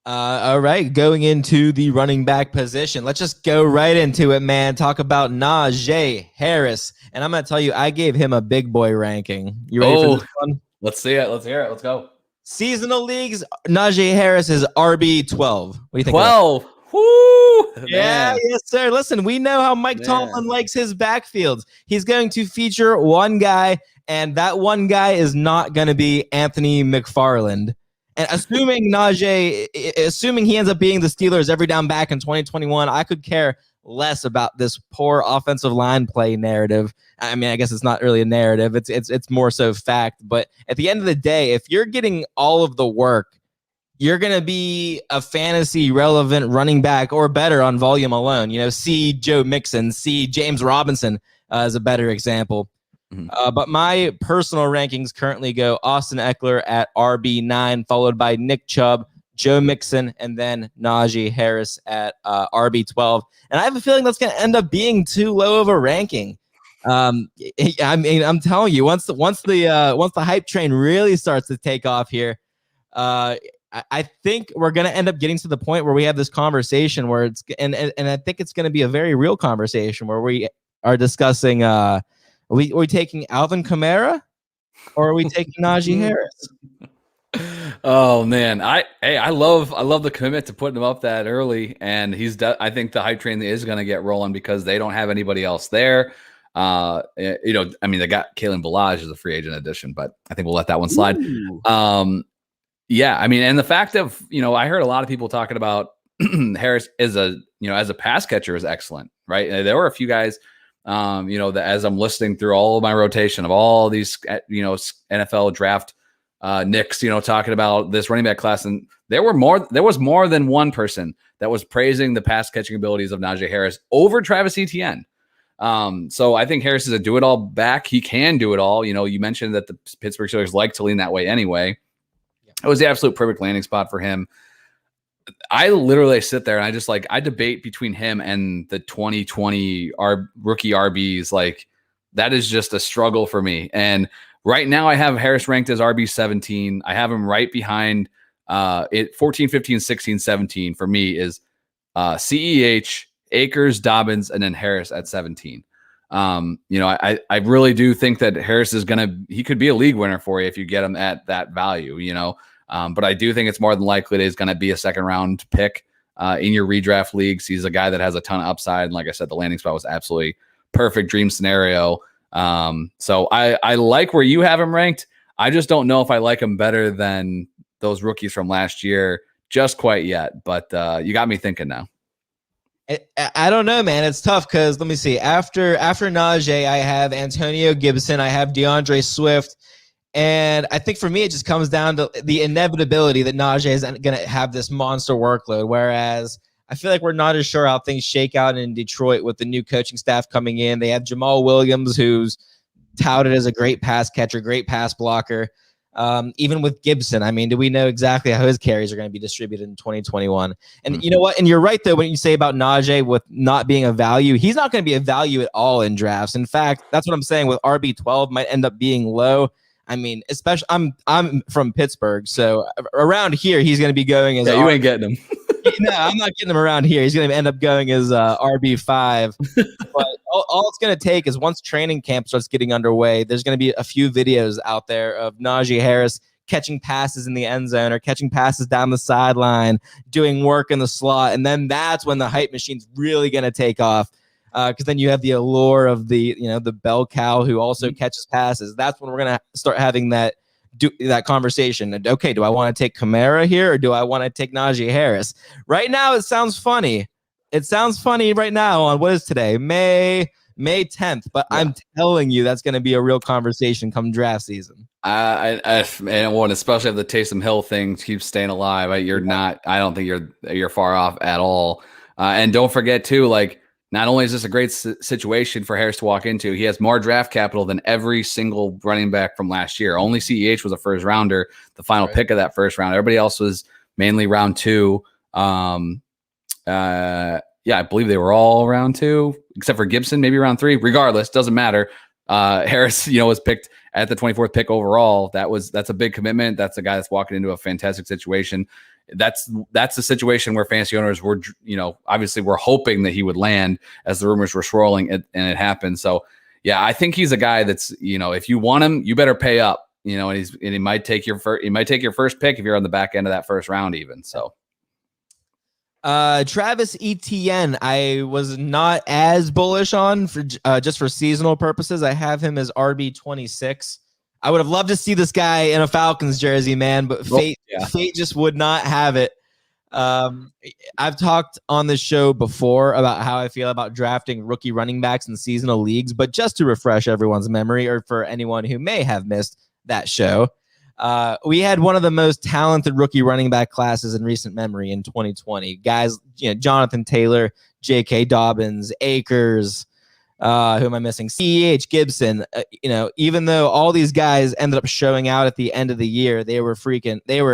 All right, going into the running back position. Let's just go right into it, man. Talk about Najee Harris. And I'm going to tell you, I gave him a big boy ranking. You ready for this one? Let's see it. Let's hear it. Let's go. Seasonal leagues, Najee Harris is RB12. What do you think? 12. Woo! Yeah, Man. yes, sir. Listen, we know how Mike Tomlin likes his backfields. He's going to feature one guy, and that one guy is not going to be Anthony McFarland. And assuming he ends up being the Steelers every down back in 2021, I could care less about this poor offensive line play narrative. I mean, I guess it's not really a narrative. It's more so fact. But at the end of the day, if you're getting all of the work, you're going to be a fantasy relevant running back or better on volume alone. See Joe Mixon, see James Robinson as a better example. But my personal rankings currently go Austin Eckler at RB9, followed by Nick Chubb, Joe Mixon, and then Najee Harris at RB12. And I have a feeling that's going to end up being too low of a ranking. I mean, I'm telling you, once the hype train really starts to take off here, I think we're going to end up getting to the point where we have this conversation where and I think it's going to be a very real conversation where we are discussing. Are we taking Alvin Kamara, or are we taking Najee Harris? Oh man, I love the commitment to putting him up that early, and I think the hype train is going to get rolling because they don't have anybody else there. I mean, they got Kalen Ballage as a free agent addition, but I think we'll let that one slide. Yeah, I mean, and the fact of I heard a lot of people talking about Harris as a pass catcher is excellent, right? There were a few guys. That as I'm listening through all of my rotation of all these, NFL draft nicks, talking about this running back class, and there was more than one person that was praising the pass catching abilities of Najee Harris over Travis Etienne. So I think Harris is a do-it-all back. He can do it all. You mentioned that the Pittsburgh Steelers like to lean that way anyway. It was the absolute perfect landing spot for him. I literally sit there and I debate between him and the 2020 rookie RBs. Like, that is just a struggle for me. And right now I have Harris ranked as RB 17. I have him right behind 14, 15, 16, 17 for me is CEH, Akers, Dobbins, and then Harris at 17. I really do think that Harris he could be a league winner for you if you get him at that value, but I do think it's more than likely that he's going to be a second round pick in your redraft leagues. He's a guy that has a ton of upside. And like I said, the landing spot was absolutely perfect dream scenario. So I like where you have him ranked. I just don't know if I like him better than those rookies from last year just quite yet. But you got me thinking now. I don't know, man. It's tough because let me see. After Najee, I have Antonio Gibson. I have DeAndre Swift. And I think for me, it just comes down to the inevitability that Najee is going to have this monster workload. Whereas I feel like we're not as sure how things shake out in Detroit with the new coaching staff coming in. They have Jamal Williams, who's touted as a great pass catcher, great pass blocker. Even with Gibson, I mean, do we know exactly how his carries are going to be distributed in 2021? And you know what? And you're right, though, when you say about Najee with not being a value, he's not going to be a value at all in drafts. In fact, that's what I'm saying with RB12 might end up being low. I mean, especially I'm from Pittsburgh, so around here he's going to be going as you ain't getting him. No, I'm not getting him around here. He's going to end up going as RB5. But all it's going to take is once training camp starts getting underway, there's going to be a few videos out there of Najee Harris catching passes in the end zone or catching passes down the sideline, doing work in the slot, and then that's when the hype machine's really going to take off. Because then you have the allure of the bell cow who also catches passes. That's when we're gonna start having that conversation. And, okay, do I want to take Kamara here or do I want to take Najee Harris? Right now, it sounds funny. It sounds funny right now on what is today, May 10th. But yeah. I'm telling you, that's going to be a real conversation come draft season. And especially if the Taysom Hill thing keeps staying alive. I don't think you're far off at all. And don't forget too, like. Not only is this a great situation for Harris to walk into, he has more draft capital than every single running back from last year. Only CEH was a first rounder, the final pick of that first round. Everybody else was mainly round 2. I believe they were all round 2, except for Gibson, maybe round 3. Regardless, doesn't matter. Harris, was picked at the 24th pick overall. That's a big commitment. That's a guy that's walking into a fantastic situation. that's the situation where fantasy owners were, obviously we're hoping that he would land as the rumors were swirling, and it happened. So yeah, I think he's a guy that's, if you want him, you better pay up, and he might take your first pick if you're on the back end of that first round even. So Travis Etienne, I was not as bullish on for just for seasonal purposes. I have him as RB26. I would have loved to see this guy in a Falcons jersey, man, but fate just would not have it. I've talked on this show before about how I feel about drafting rookie running backs in seasonal leagues, but just to refresh everyone's memory, or for anyone who may have missed that show, we had one of the most talented rookie running back classes in recent memory in 2020. Guys, Jonathan Taylor, J.K. Dobbins, Akers, who am I missing? C.H. Gibson. Even though all these guys ended up showing out at the end of the year, they were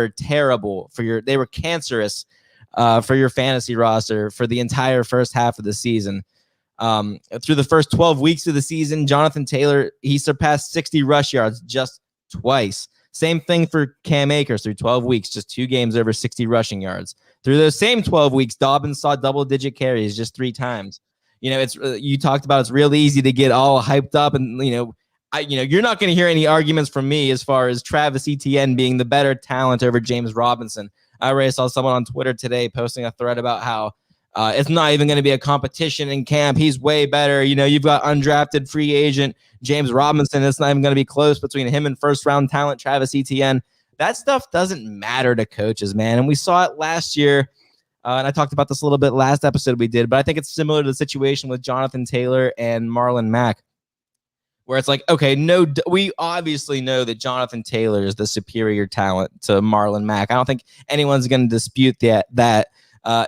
terrible they were cancerous for your fantasy roster for the entire first half of the season. Through the first 12 weeks of the season, Jonathan Taylor, he surpassed 60 rush yards just twice. Same thing for Cam Akers through 12 weeks, just 2 games over 60 rushing yards. Through those same 12 weeks, Dobbins saw double-digit carries just 3 times. It's you talked about it's real easy to get all hyped up, and you're not going to hear any arguments from me as far as Travis Etienne being the better talent over James Robinson. I already saw someone on Twitter today posting a thread about how it's not even going to be a competition in camp. He's way better. You've got undrafted free agent James Robinson. It's not even going to be close between him and first round talent Travis Etienne. That stuff doesn't matter to coaches, man. And we saw it last year. And I talked about this a little bit last episode we did, but I think it's similar to the situation with Jonathan Taylor and Marlon Mack, where it's like, okay, we obviously know that Jonathan Taylor is the superior talent to Marlon Mack. I don't think anyone's going to dispute that.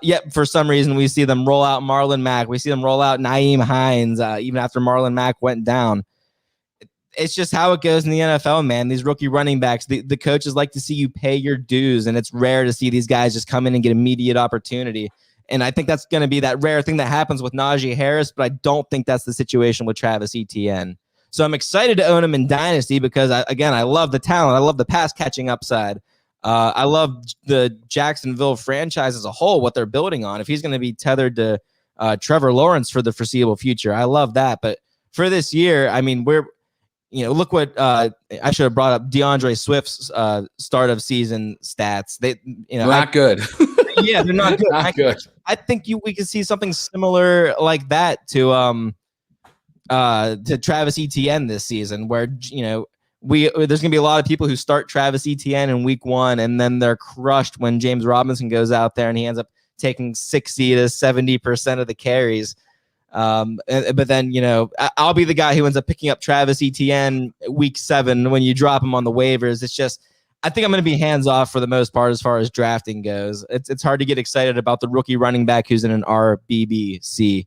Yet for some reason we see them roll out Marlon Mack. We see them roll out Nyheim Hines even after Marlon Mack went down. It's just how it goes in the NFL, man. These rookie running backs, the coaches like to see you pay your dues, and it's rare to see these guys just come in and get immediate opportunity. And I think that's going to be that rare thing that happens with Najee Harris, but I don't think that's the situation with Travis Etienne. So I'm excited to own him in Dynasty because, I love the talent. I love the pass-catching upside. I love the Jacksonville franchise as a whole, what they're building on. If he's going to be tethered to Trevor Lawrence for the foreseeable future, I love that. But for this year, I mean, look what I should have brought up DeAndre Swift's start of season stats. Not good. Yeah, they're not good. Not good. I think we could see something similar like that to Travis Etienne this season, where there's gonna be a lot of people who start Travis Etienne in week 1, and then they're crushed when James Robinson goes out there and he ends up taking 60 to 70% of the carries. But then, I'll be the guy who ends up picking up Travis Etienne week 7 when you drop him on the waivers. It's just, I think I'm going to be hands off for the most part as far as drafting goes. It's hard to get excited about the rookie running back who's in an RBBC.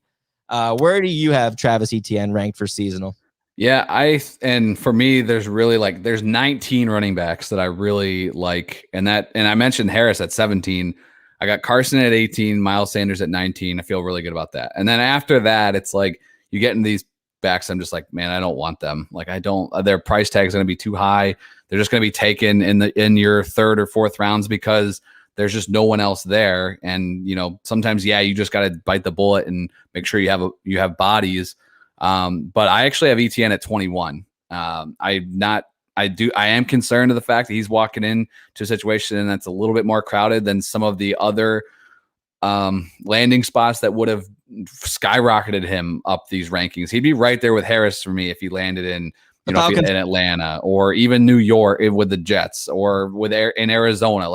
Where do you have Travis Etienne ranked for seasonal? Yeah, and for me, there's really there's 19 running backs that I really like, and I mentioned Harris at 17. I got Carson at 18, Miles Sanders at 19. I feel really good about that. And then after that, it's like you get in these backs. I'm just like, man, I don't want them. Their price tag is going to be too high. They're just going to be taken in your 3rd or 4th rounds because there's just no one else there. And, sometimes, you just got to bite the bullet and make sure you have bodies. But I actually have ETN at 21. I am concerned of the fact that he's walking into a situation that's a little bit more crowded than some of the other landing spots that would have skyrocketed him up these rankings. He'd be right there with Harris for me if he landed in in Atlanta or even New York with the Jets or in Arizona.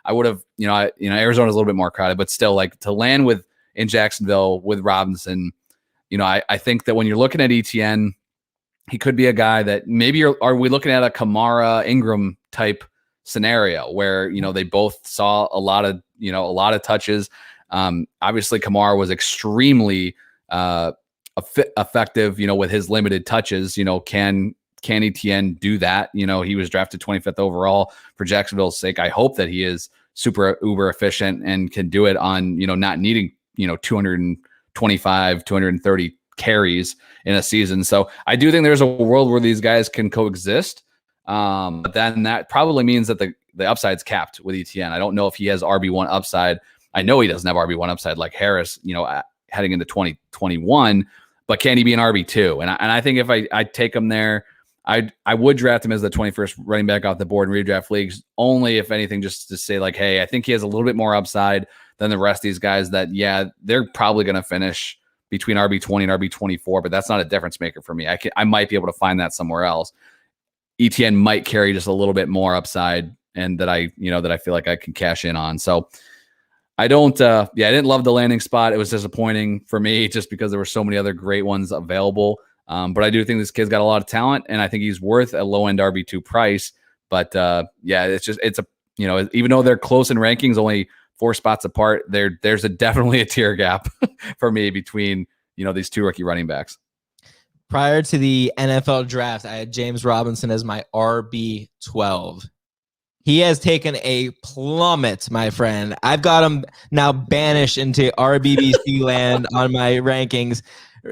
I would have, Arizona's a little bit more crowded, but still to land in Jacksonville with Robinson. I think that when you're looking at ETN, he could be a guy that maybe are we looking at a Kamara Ingram type scenario where, they both saw a lot of touches. Obviously Kamara was extremely effective, with his limited touches. Can Etienne do that? He was drafted 25th overall for Jacksonville's sake. I hope that he is super uber efficient and can do it on, not needing, 225, 230 carries in a season. So I do think there's a world where these guys can coexist. But then that probably means that the upside's capped with ETN. I don't know if he has RB1 upside. I know he doesn't have RB1 upside like Harris, heading into 2021, but can he be an RB2? And I think if I take him there, I would draft him as the 21st running back off the board in redraft leagues, only if anything, just to say like, hey, I think he has a little bit more upside than the rest of these guys that, yeah, they're probably going to finish between RB20 and RB24, but that's not a difference maker for me. I might be able to find that somewhere else. ETN might carry just a little bit more upside, and that I feel like I can cash in on. So I don't, I didn't love the landing spot. It was disappointing for me just because there were so many other great ones available. But I do think this kid's got a lot of talent, and I think he's worth a low end RB2 price. But even though they're close in rankings, only 4 spots apart, there's definitely a tier gap for me between, these 2 rookie running backs. Prior to the NFL draft, I had James Robinson as my RB12. He has taken a plummet, my friend. I've got him now banished into RBBC land on my rankings.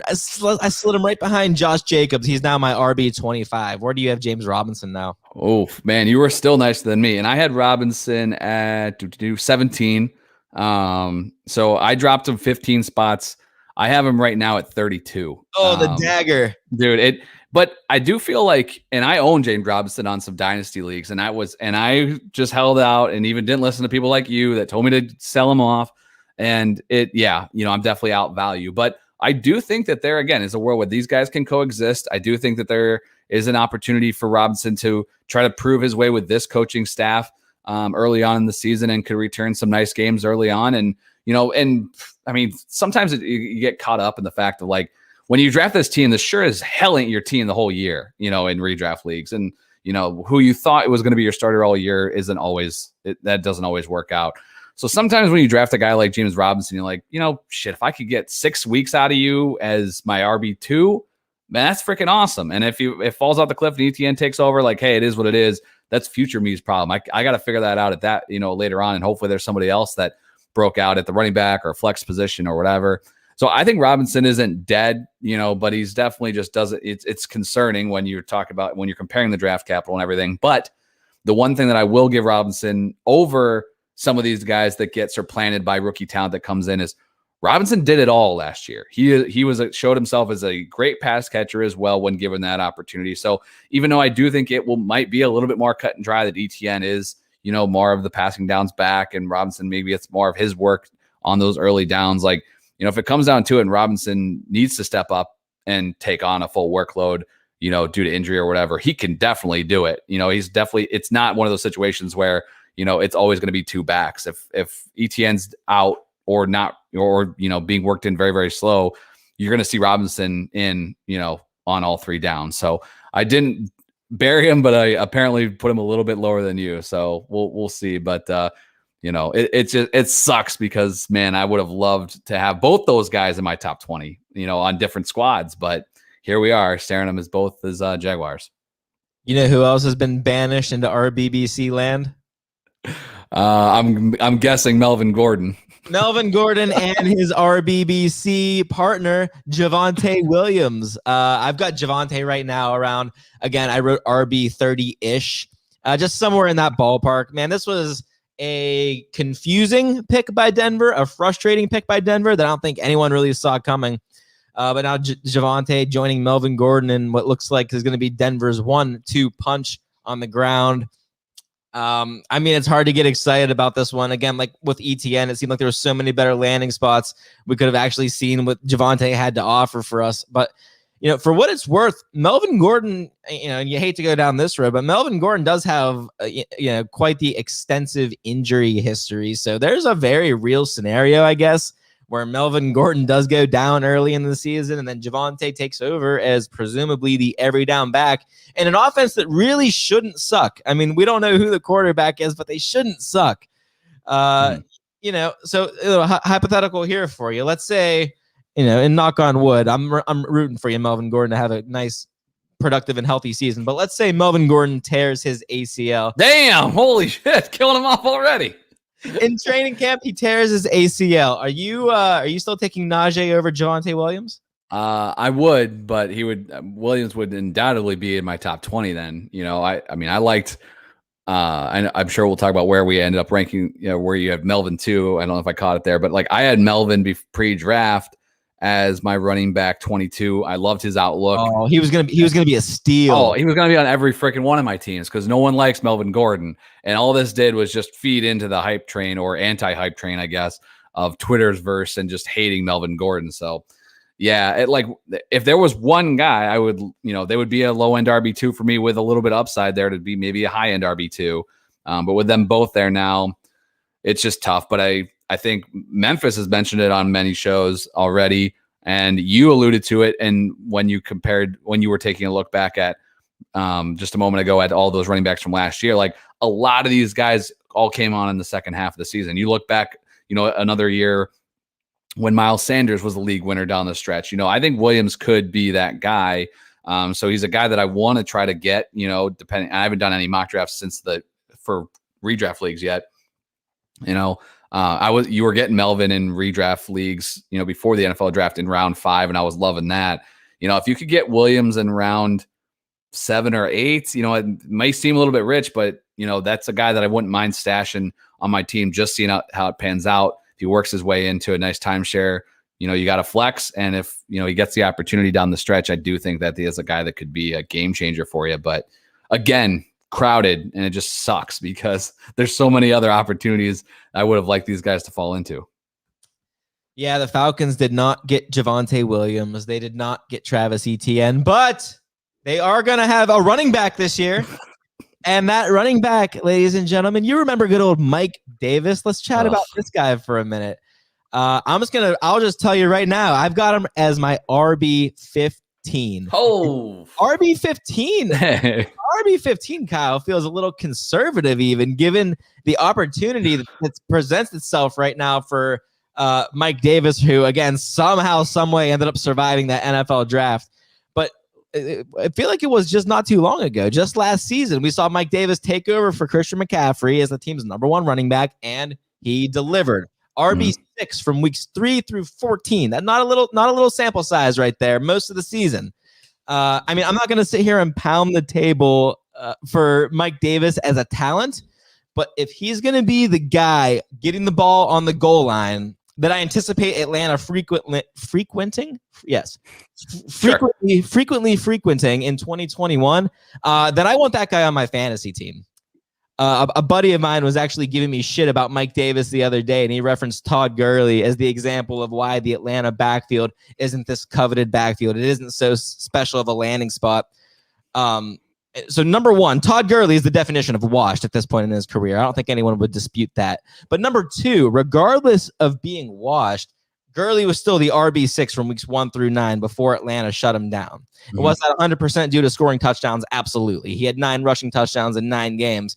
I slid him right behind Josh Jacobs. He's now my RB25. Where do you have James Robinson now? Oh, man, you were still nicer than me. And I had Robinson at 17. So I dropped him 15 spots. I have him right now at 32. Oh, the dagger. Dude, but I do feel like, and I own James Robinson on some dynasty leagues, and I just held out and even didn't listen to people like you that told me to sell him off. And I'm definitely out value. But I do think that there, again, is a world where these guys can coexist. I do think that there is an opportunity for Robinson to try to prove his way with this coaching staff early on in the season, and could return some nice games early on. And, I mean, sometimes you get caught up in the fact of like, when you draft this team, this sure as hell ain't your team the whole year, in redraft leagues. And, who you thought it was going to be your starter all year that doesn't always work out. So sometimes when you draft a guy like James Robinson, you're like, shit, if I could get 6 weeks out of you as my RB2, man, that's freaking awesome. And if it falls off the cliff and ETN takes over, like, hey, it is what it is. That's future me's problem. I got to figure that out at that, later on. And hopefully there's somebody else that broke out at the running back or flex position or whatever. So I think Robinson isn't dead, but he's definitely just doesn't. It's concerning when you're comparing the draft capital and everything. But the one thing that I will give Robinson over some of these guys that get supplanted by rookie talent that comes in is Robinson did it all last year. He showed himself as a great pass catcher as well when given that opportunity. So even though I do think might be a little bit more cut and dry that ETN is, more of the passing downs back, and Robinson, maybe it's more of his work on those early downs. Like, if it comes down to it and Robinson needs to step up and take on a full workload, due to injury or whatever, he can definitely do it. It's not one of those situations where, it's always going to be 2 backs. If ETN's out or not, or, being worked in very, very slow, you're going to see Robinson in, on all 3 downs. So I didn't bury him, but I apparently put him a little bit lower than you. So we'll see. But, it sucks because, man, I would have loved to have both those guys in my top 20, on different squads. But here we are staring them as both as Jaguars. You know who else has been banished into RBBC land? I'm guessing Melvin Gordon. Melvin Gordon and his RBBC partner, Javonte Williams. I've got Javonte right now around, again, I wrote RB 30-ish, just somewhere in that ballpark. Man, this was a confusing pick by Denver, a frustrating pick by Denver that I don't think anyone really saw coming. But now Javonte joining Melvin Gordon in what looks like is going to be Denver's 1-2 punch on the ground. I mean, it's hard to get excited about this one. Again, like with ETN, it seemed like there were so many better landing spots we could have actually seen what Javonte had to offer for us. But, for what it's worth, Melvin Gordon, and you hate to go down this road, but Melvin Gordon does have, quite the extensive injury history. So there's a very real scenario, I guess, where Melvin Gordon does go down early in the season, and then Javonte takes over as presumably the every down back in an offense that really shouldn't suck. I mean, we don't know who the quarterback is, but they shouldn't suck. So hypothetical here for you. Let's say, and knock on wood, I'm rooting for you, Melvin Gordon, to have a nice, productive, and healthy season. But let's say Melvin Gordon tears his ACL. Damn, holy shit, killing him off already. In training camp, he tears his ACL. Are you still taking Najee over Javonte Williams? I would, but Williams would undoubtedly be in my top 20 then. I liked and I'm sure we'll talk about where we ended up ranking, where you have Melvin too. I don't know if I caught it there, but like I had Melvin pre-draft as my running back 22. I loved his outlook. Oh, he was gonna be a steal. Oh, he was gonna be on every freaking one of my teams because no one likes Melvin Gordon, and all this did was just feed into the hype train or anti-hype train, I guess, of Twitter's verse and just hating Melvin Gordon. So yeah, if there was one guy, I would, they would be a low end RB2 for me with a little bit of upside there to be maybe a high end RB2. But with them both there now, it's just tough. But I think Memphis has mentioned it on many shows already, and you alluded to it. And when you were taking a look back at just a moment ago at all those running backs from last year, like a lot of these guys all came on in the second half of the season. You look back, another year when Miles Sanders was the league winner down the stretch. I think Williams could be that guy. So he's a guy that I want to try to get, depending. I haven't done any mock drafts for redraft leagues yet. You were getting Melvin in redraft leagues, before the NFL draft in round 5, and I was loving that. If you could get Williams in round 7 or 8, it may seem a little bit rich, but that's a guy that I wouldn't mind stashing on my team, just seeing how it pans out. If he works his way into a nice timeshare, you got to flex. And if, he gets the opportunity down the stretch, I do think that he is a guy that could be a game changer for you. But again, crowded, and it just sucks because there's so many other opportunities I would have liked these guys to fall into. Yeah, the Falcons did not get Javonte Williams. They did not get Travis Etienne, but they are going to have a running back this year. And that running back, ladies and gentlemen, you remember good old Mike Davis. Let's chat about this guy for a minute. I'll just tell you right now, I've got him as my RB15. Oh, RB15. RB15, Kyle, feels a little conservative, even given the opportunity that presents itself right now for Mike Davis, who, again, somehow, some way ended up surviving that NFL draft. But I feel like it was just not too long ago. Just last season, we saw Mike Davis take over for Christian McCaffrey as the team's number 1 running back, and he delivered. RB6 from weeks 3 through 14. That's not a little sample size right there. Most of the season. I'm not going to sit here and pound the table for Mike Davis as a talent, but if he's going to be the guy getting the ball on the goal line that I anticipate Atlanta frequently frequenting in 2021, then I want that guy on my fantasy team. A buddy of mine was actually giving me shit about Mike Davis the other day, and he referenced Todd Gurley as the example of why the Atlanta backfield isn't this coveted backfield. It isn't so special of a landing spot. So number 1, Todd Gurley is the definition of washed at this point in his career. I don't think anyone would dispute that. But number 2, regardless of being washed, Gurley was still the RB6 from weeks 1 through 9 before Atlanta shut him down. Mm-hmm. Was that 100% due to scoring touchdowns? Absolutely. He had 9 rushing touchdowns in 9 games.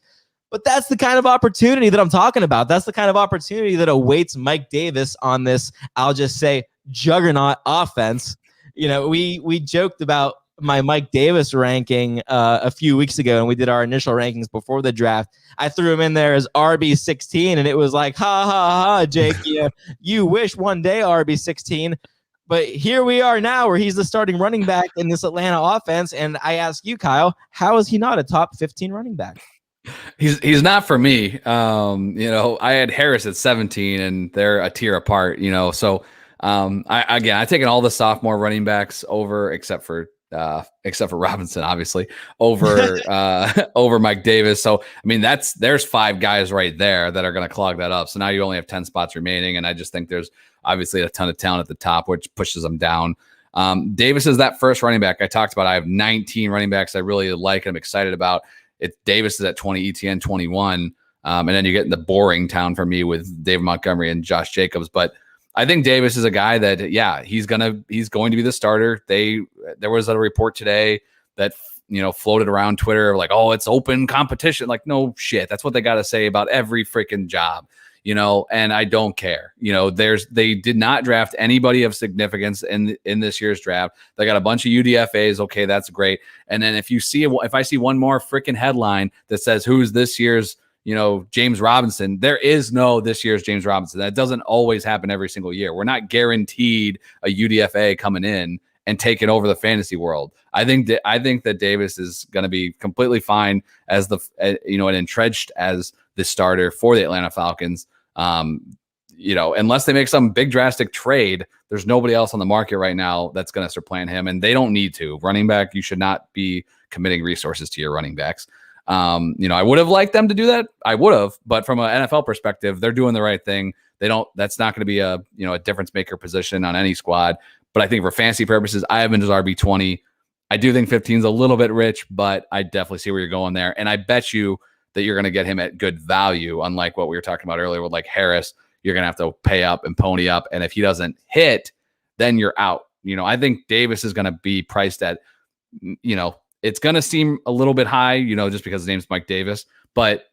But that's the kind of opportunity that I'm talking about. That's the kind of opportunity that awaits Mike Davis on this, I'll just say, juggernaut offense. We joked about my Mike Davis ranking a few weeks ago, and we did our initial rankings before the draft. I threw him in there as RB16, and it was like, ha, ha, ha, Jake, you wish one day RB16. But here we are now where he's the starting running back in this Atlanta offense. And I ask you, Kyle, how is he not a top 15 running back? He's not for me. I had Harris at 17, and they're a tier apart. So I've taken all the sophomore running backs over, except for Robinson, obviously, over Mike Davis. So there's 5 guys right there that are going to clog that up. So now you only have 10 spots remaining, and I just think there's obviously a ton of talent at the top, which pushes them down. Davis is that first running back I talked about. I have 19 running backs I really like and I'm excited about. Davis is at 20, ETN 21. And then you get in the boring town for me with David Montgomery and Josh Jacobs. But I think Davis is a guy that, he's going to be the starter. There was a report today that, floated around Twitter like, oh, it's open competition. Like, no shit. That's what they got to say about every freaking job, and I don't care. They did not draft anybody of significance in this year's draft. They got a bunch of UDFAs. Okay, that's great. And then if I see one more freaking headline that says who's this year's, James Robinson, there is no this year's James Robinson. That doesn't always happen every single year. We're not guaranteed a UDFA coming in and taken over the fantasy world. I think that Davis is going to be completely fine as and entrenched as the starter for the Atlanta Falcons. Unless they make some big drastic trade, there's nobody else on the market right now that's going to supplant him, and they don't need to. Running back, you should not be committing resources to your running backs. I would have liked them to do that. I would have, but from an NFL perspective, they're doing the right thing. That's not going to be a difference maker position on any squad. But I think for fantasy purposes, I have him as RB20. I do think 15 is a little bit rich, but I definitely see where you're going there. And I bet you that you're going to get him at good value, unlike what we were talking about earlier with like Harris. You're going to have to pay up and pony up. And if he doesn't hit, then you're out. I think Davis is going to be priced at, it's going to seem a little bit high, just because his name's Mike Davis. But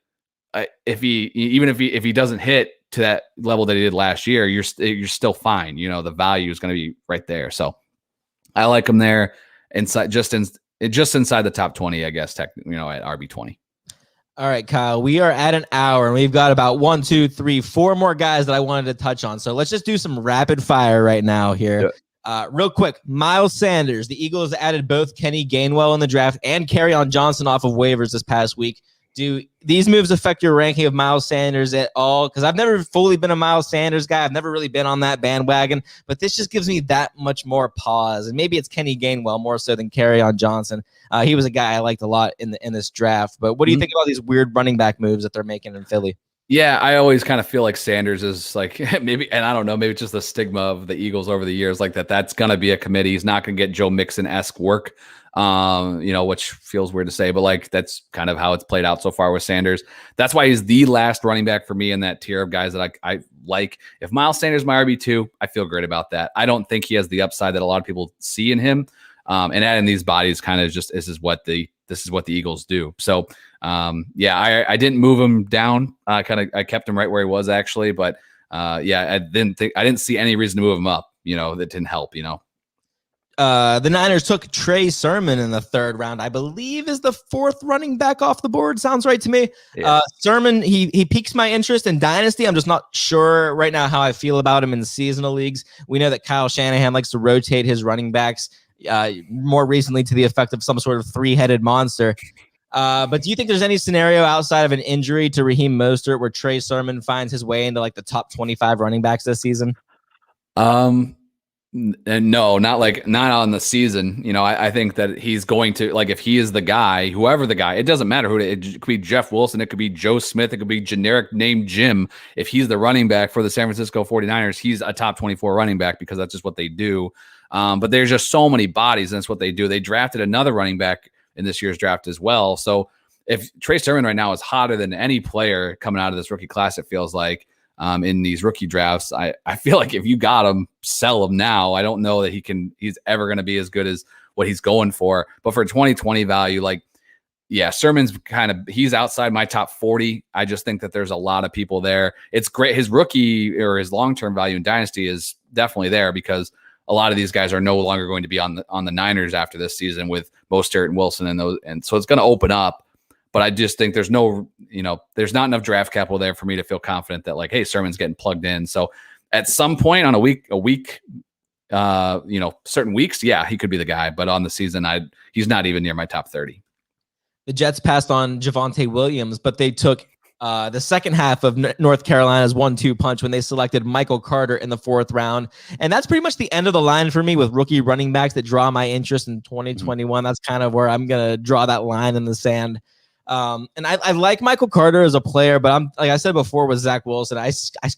if he doesn't hit to that level that he did last year, you're still fine. The value is going to be right there. So I like him there inside, just inside the top 20, I guess, at RB20. All right, Kyle, we are at an hour and we've got about 1, 2, 3, 4 more guys that I wanted to touch on. So let's just do some rapid fire right now here. Yeah. Real quick, Miles Sanders. The Eagles added both Kenny Gainwell in the draft and Kerryon Johnson off of waivers this past week. Do these moves affect your ranking of Miles Sanders at all? Because I've never fully been a Miles Sanders guy. I've never really been on that bandwagon, but this just gives me that much more pause. And maybe it's Kenny Gainwell more so than Kerryon Johnson. He was a guy I liked a lot in this draft. But what do you think about these weird running back moves that they're making in Philly? Yeah, I always kind of feel like Sanders is like maybe, and I don't know, maybe it's just the stigma of the Eagles over the years, like that's going to be a committee. He's not going to get Joe Mixon-esque work. Which feels weird to say, but like that's kind of how it's played out so far with Sanders. That's why he's the last running back for me in that tier of guys that I like. If Miles Sanders is my RB2, I feel great about that. I don't think he has the upside that a lot of people see in him. And adding these bodies kind of just this is what the Eagles do. So I didn't move him down. I kept him right where he was actually, but I didn't see any reason to move him up. That didn't help. The Niners took Trey Sermon in the 3rd round, I believe is the 4th running back off the board. Sounds right to me. Yeah. Sermon, he piques my interest in Dynasty. I'm just not sure right now how I feel about him in the seasonal leagues. We know that Kyle Shanahan likes to rotate his running backs more recently to the effect of some sort of 3-headed monster. But do you think there's any scenario outside of an injury to Raheem Mostert where Trey Sermon finds his way into like the top 25 running backs this season? And no, not on the season. I think that he's going to, like, if he is the guy, whoever the guy, it doesn't matter who it could be. Jeff Wilson, it could be Joe Smith, it could be generic name Jim. If he's the running back for the San Francisco 49ers, he's a top 24 running back because that's just what they do. But there's just so many bodies, and that's what they do. They drafted another running back in this year's draft as well. So if Trey Sermon right now is hotter than any player coming out of this rookie class, it feels like, in these rookie drafts, I feel like if you got him, sell him now. I don't know that he's ever going to be as good as what he's going for. But for 2020 value, Sermon's he's outside my top 40. I just think that there's a lot of people there. It's great. His rookie or his long-term value in Dynasty is definitely there because a lot of these guys are no longer going to be on the Niners after this season with Mostert and Wilson and those. And so it's going to open up. But I just think there's not enough draft capital there for me to feel confident that hey, Sermon's getting plugged in. So at some point on a week, certain weeks, yeah, he could be the guy. But on the season, he's not even near my top 30. The Jets passed on Javonte Williams, but they took the second half of North Carolina's 1-2 punch when they selected Michael Carter in the 4th round. And that's pretty much the end of the line for me with rookie running backs that draw my interest in 2021. That's kind of where I'm going to draw that line in the sand. And I like Michael Carter as a player, but I'm, like I said before with Zach Wilson, I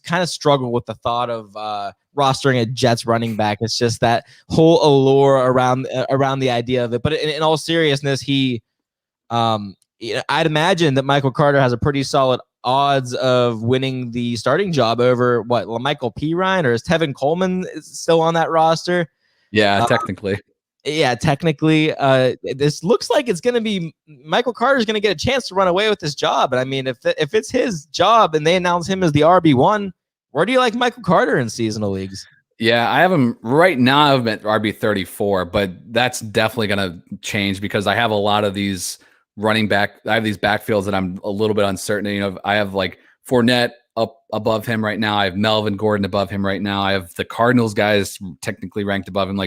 kind of struggle with the thought of rostering a Jets running back. It's just that whole allure around the idea of it. But in all seriousness, I'd imagine that Michael Carter has a pretty solid odds of winning the starting job over Michael Pirine, or is Tevin Coleman still on that roster? Yeah, technically. Yeah, technically, this looks like it's going to be Michael Carter's going to get a chance to run away with this job. And I mean, if it's his job and they announce him as the RB1, where do you like Michael Carter in seasonal leagues? Yeah, I have him right now. I'm at RB34, but that's definitely going to change because I have a lot of these running back. I have these backfields that I'm a little bit uncertain. I have Fournette up above him right now. I have Melvin Gordon above him right now. I have the Cardinals guys technically ranked above him.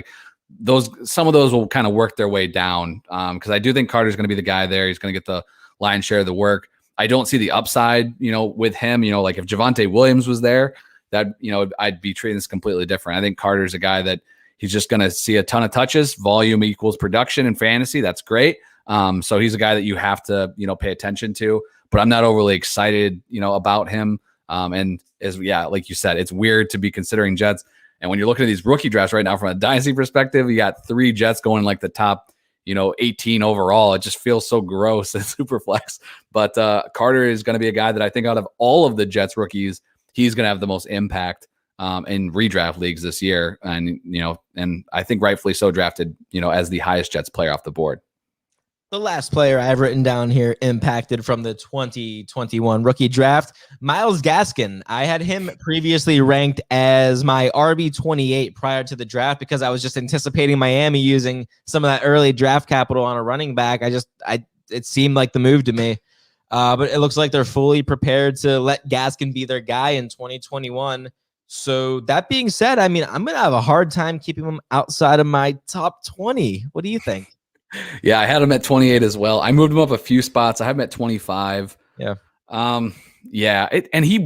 some of those will kind of work their way down because I do think Carter's going to be the guy there. He's going to get the lion's share of the work. I don't see the upside, with him. Like if Javonte Williams was there, that I'd be treating this completely different. I think Carter's a guy that he's just going to see a ton of touches. Volume equals production in fantasy. That's great. So he's a guy that you have to pay attention to. But I'm not overly excited about him. And like you said, it's weird to be considering Jets. And when you're looking at these rookie drafts right now from a dynasty perspective, you got 3 Jets going like the top, 18 overall. It just feels so gross and super flex. But Carter is going to be a guy that I think out of all of the Jets rookies, he's going to have the most impact in redraft leagues this year. And, and I think rightfully so drafted, as the highest Jets player off the board. The last player I've written down here impacted from the 2021 rookie draft, Myles Gaskin. I had him previously ranked as my RB28 prior to the draft because I was just anticipating Miami using some of that early draft capital on a running back. It seemed like the move to me. But it looks like they're fully prepared to let Gaskin be their guy in 2021. So that being said, I'm going to have a hard time keeping him outside of my top 20. What do you think? Yeah, I had him at 28 as well. I moved him up a few spots. I have him at 25. Yeah. And he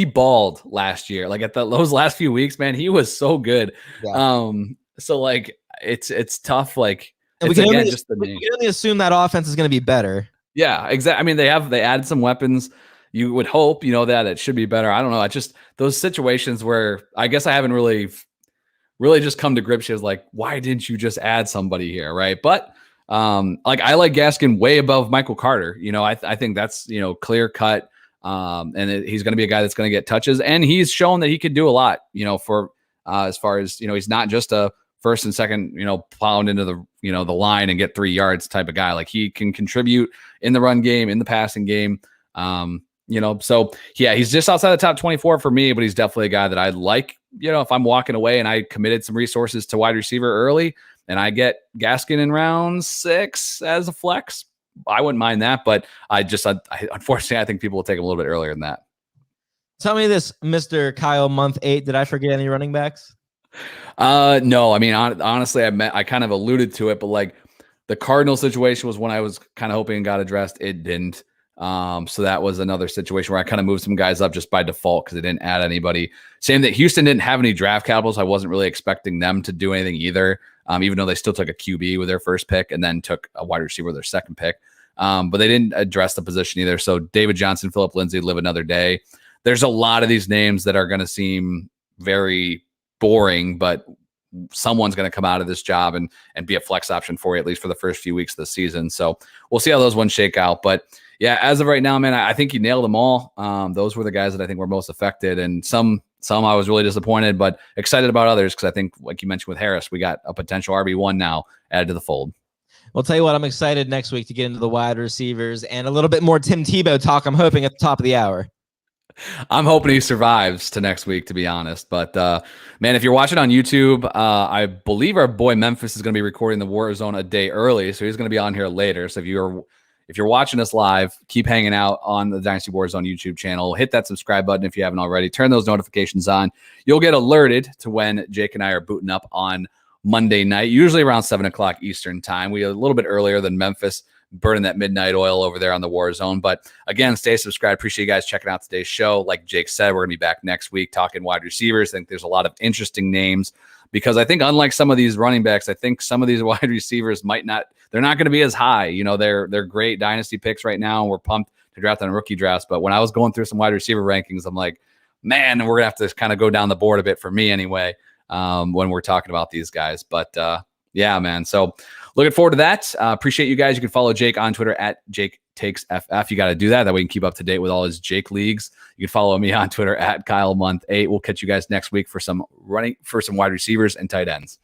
balled last year. Like at those last few weeks, man, he was so good. Yeah. So like it's tough. Like and we can only assume that offense is going to be better. Yeah, exactly. I mean, they added some weapons. You would hope, that it should be better. I don't know. I just those situations where I guess I haven't really just come to grips with like, why didn't you just add somebody here, right? But I like Gaskin way above Michael Carter. I think that's clear cut. And he's going to be a guy that's going to get touches, and he's shown that he could do a lot. For as far as he's not just a first and second pound into the the line and get 3 yards type of guy. Like he can contribute in the run game, in the passing game. So yeah, he's just outside the top 24 for me, but he's definitely a guy that I'd like. If I'm walking away and I committed some resources to wide receiver early, and I get Gaskin in round 6 as a flex, I wouldn't mind that. But unfortunately, I think people will take him a little bit earlier than that. Tell me this, Mr. Kyle, month 8. Did I forget any running backs? No. I mean, honestly, I kind of alluded to it, but like the Cardinal situation was one I was kind of hoping got addressed. It didn't. So that was another situation where I kind of moved some guys up just by default because they didn't add anybody. Same that Houston didn't have any draft capitals. I wasn't really expecting them to do anything either. Even though they still took a QB with their first pick and then took a wide receiver with their second pick. But they didn't address the position either. So David Johnson, Phillip Lindsay, live another day. There's a lot of these names that are going to seem very boring, but someone's going to come out of this job and be a flex option for you, at least for the first few weeks of the season. So we'll see how those ones shake out. But yeah, as of right now, man, I think you nailed them all. Those were the guys that I think were most affected, and some I was really disappointed, but excited about others because I think, like you mentioned with Harris, we got a potential RB1 now added to the fold. Well, tell you what, I'm excited next week to get into the wide receivers and a little bit more Tim Tebow talk. I'm hoping at the top of the hour. I'm hoping he survives to next week, to be honest. But man, if you're watching on YouTube, I believe our boy Memphis is going to be recording the Warzone a day early, so he's going to be on here later. So if you're watching us live, keep hanging out on the Dynasty Warzone YouTube channel. Hit that subscribe button if you haven't already. Turn those notifications on. You'll get alerted to when Jake and I are booting up on Monday night, usually around 7 o'clock Eastern time. We are a little bit earlier than Memphis, burning that midnight oil over there on the Warzone. But again, stay subscribed. Appreciate you guys checking out today's show. Like Jake said, we're going to be back next week talking wide receivers. I think there's a lot of interesting names because I think unlike some of these running backs, I think some of these wide receivers they're not going to be as high. They're great dynasty picks right now. And we're pumped to draft on rookie drafts. But when I was going through some wide receiver rankings, I'm like, man, we're going to have to kind of go down the board a bit for me anyway, when we're talking about these guys. But yeah, man. So looking forward to that. Appreciate you guys. You can follow Jake on Twitter at JakeTakesFF. You got to do that. That way you can keep up to date with all his Jake leagues. You can follow me on Twitter at KyleMonth8. We'll catch you guys next week for some wide receivers and tight ends.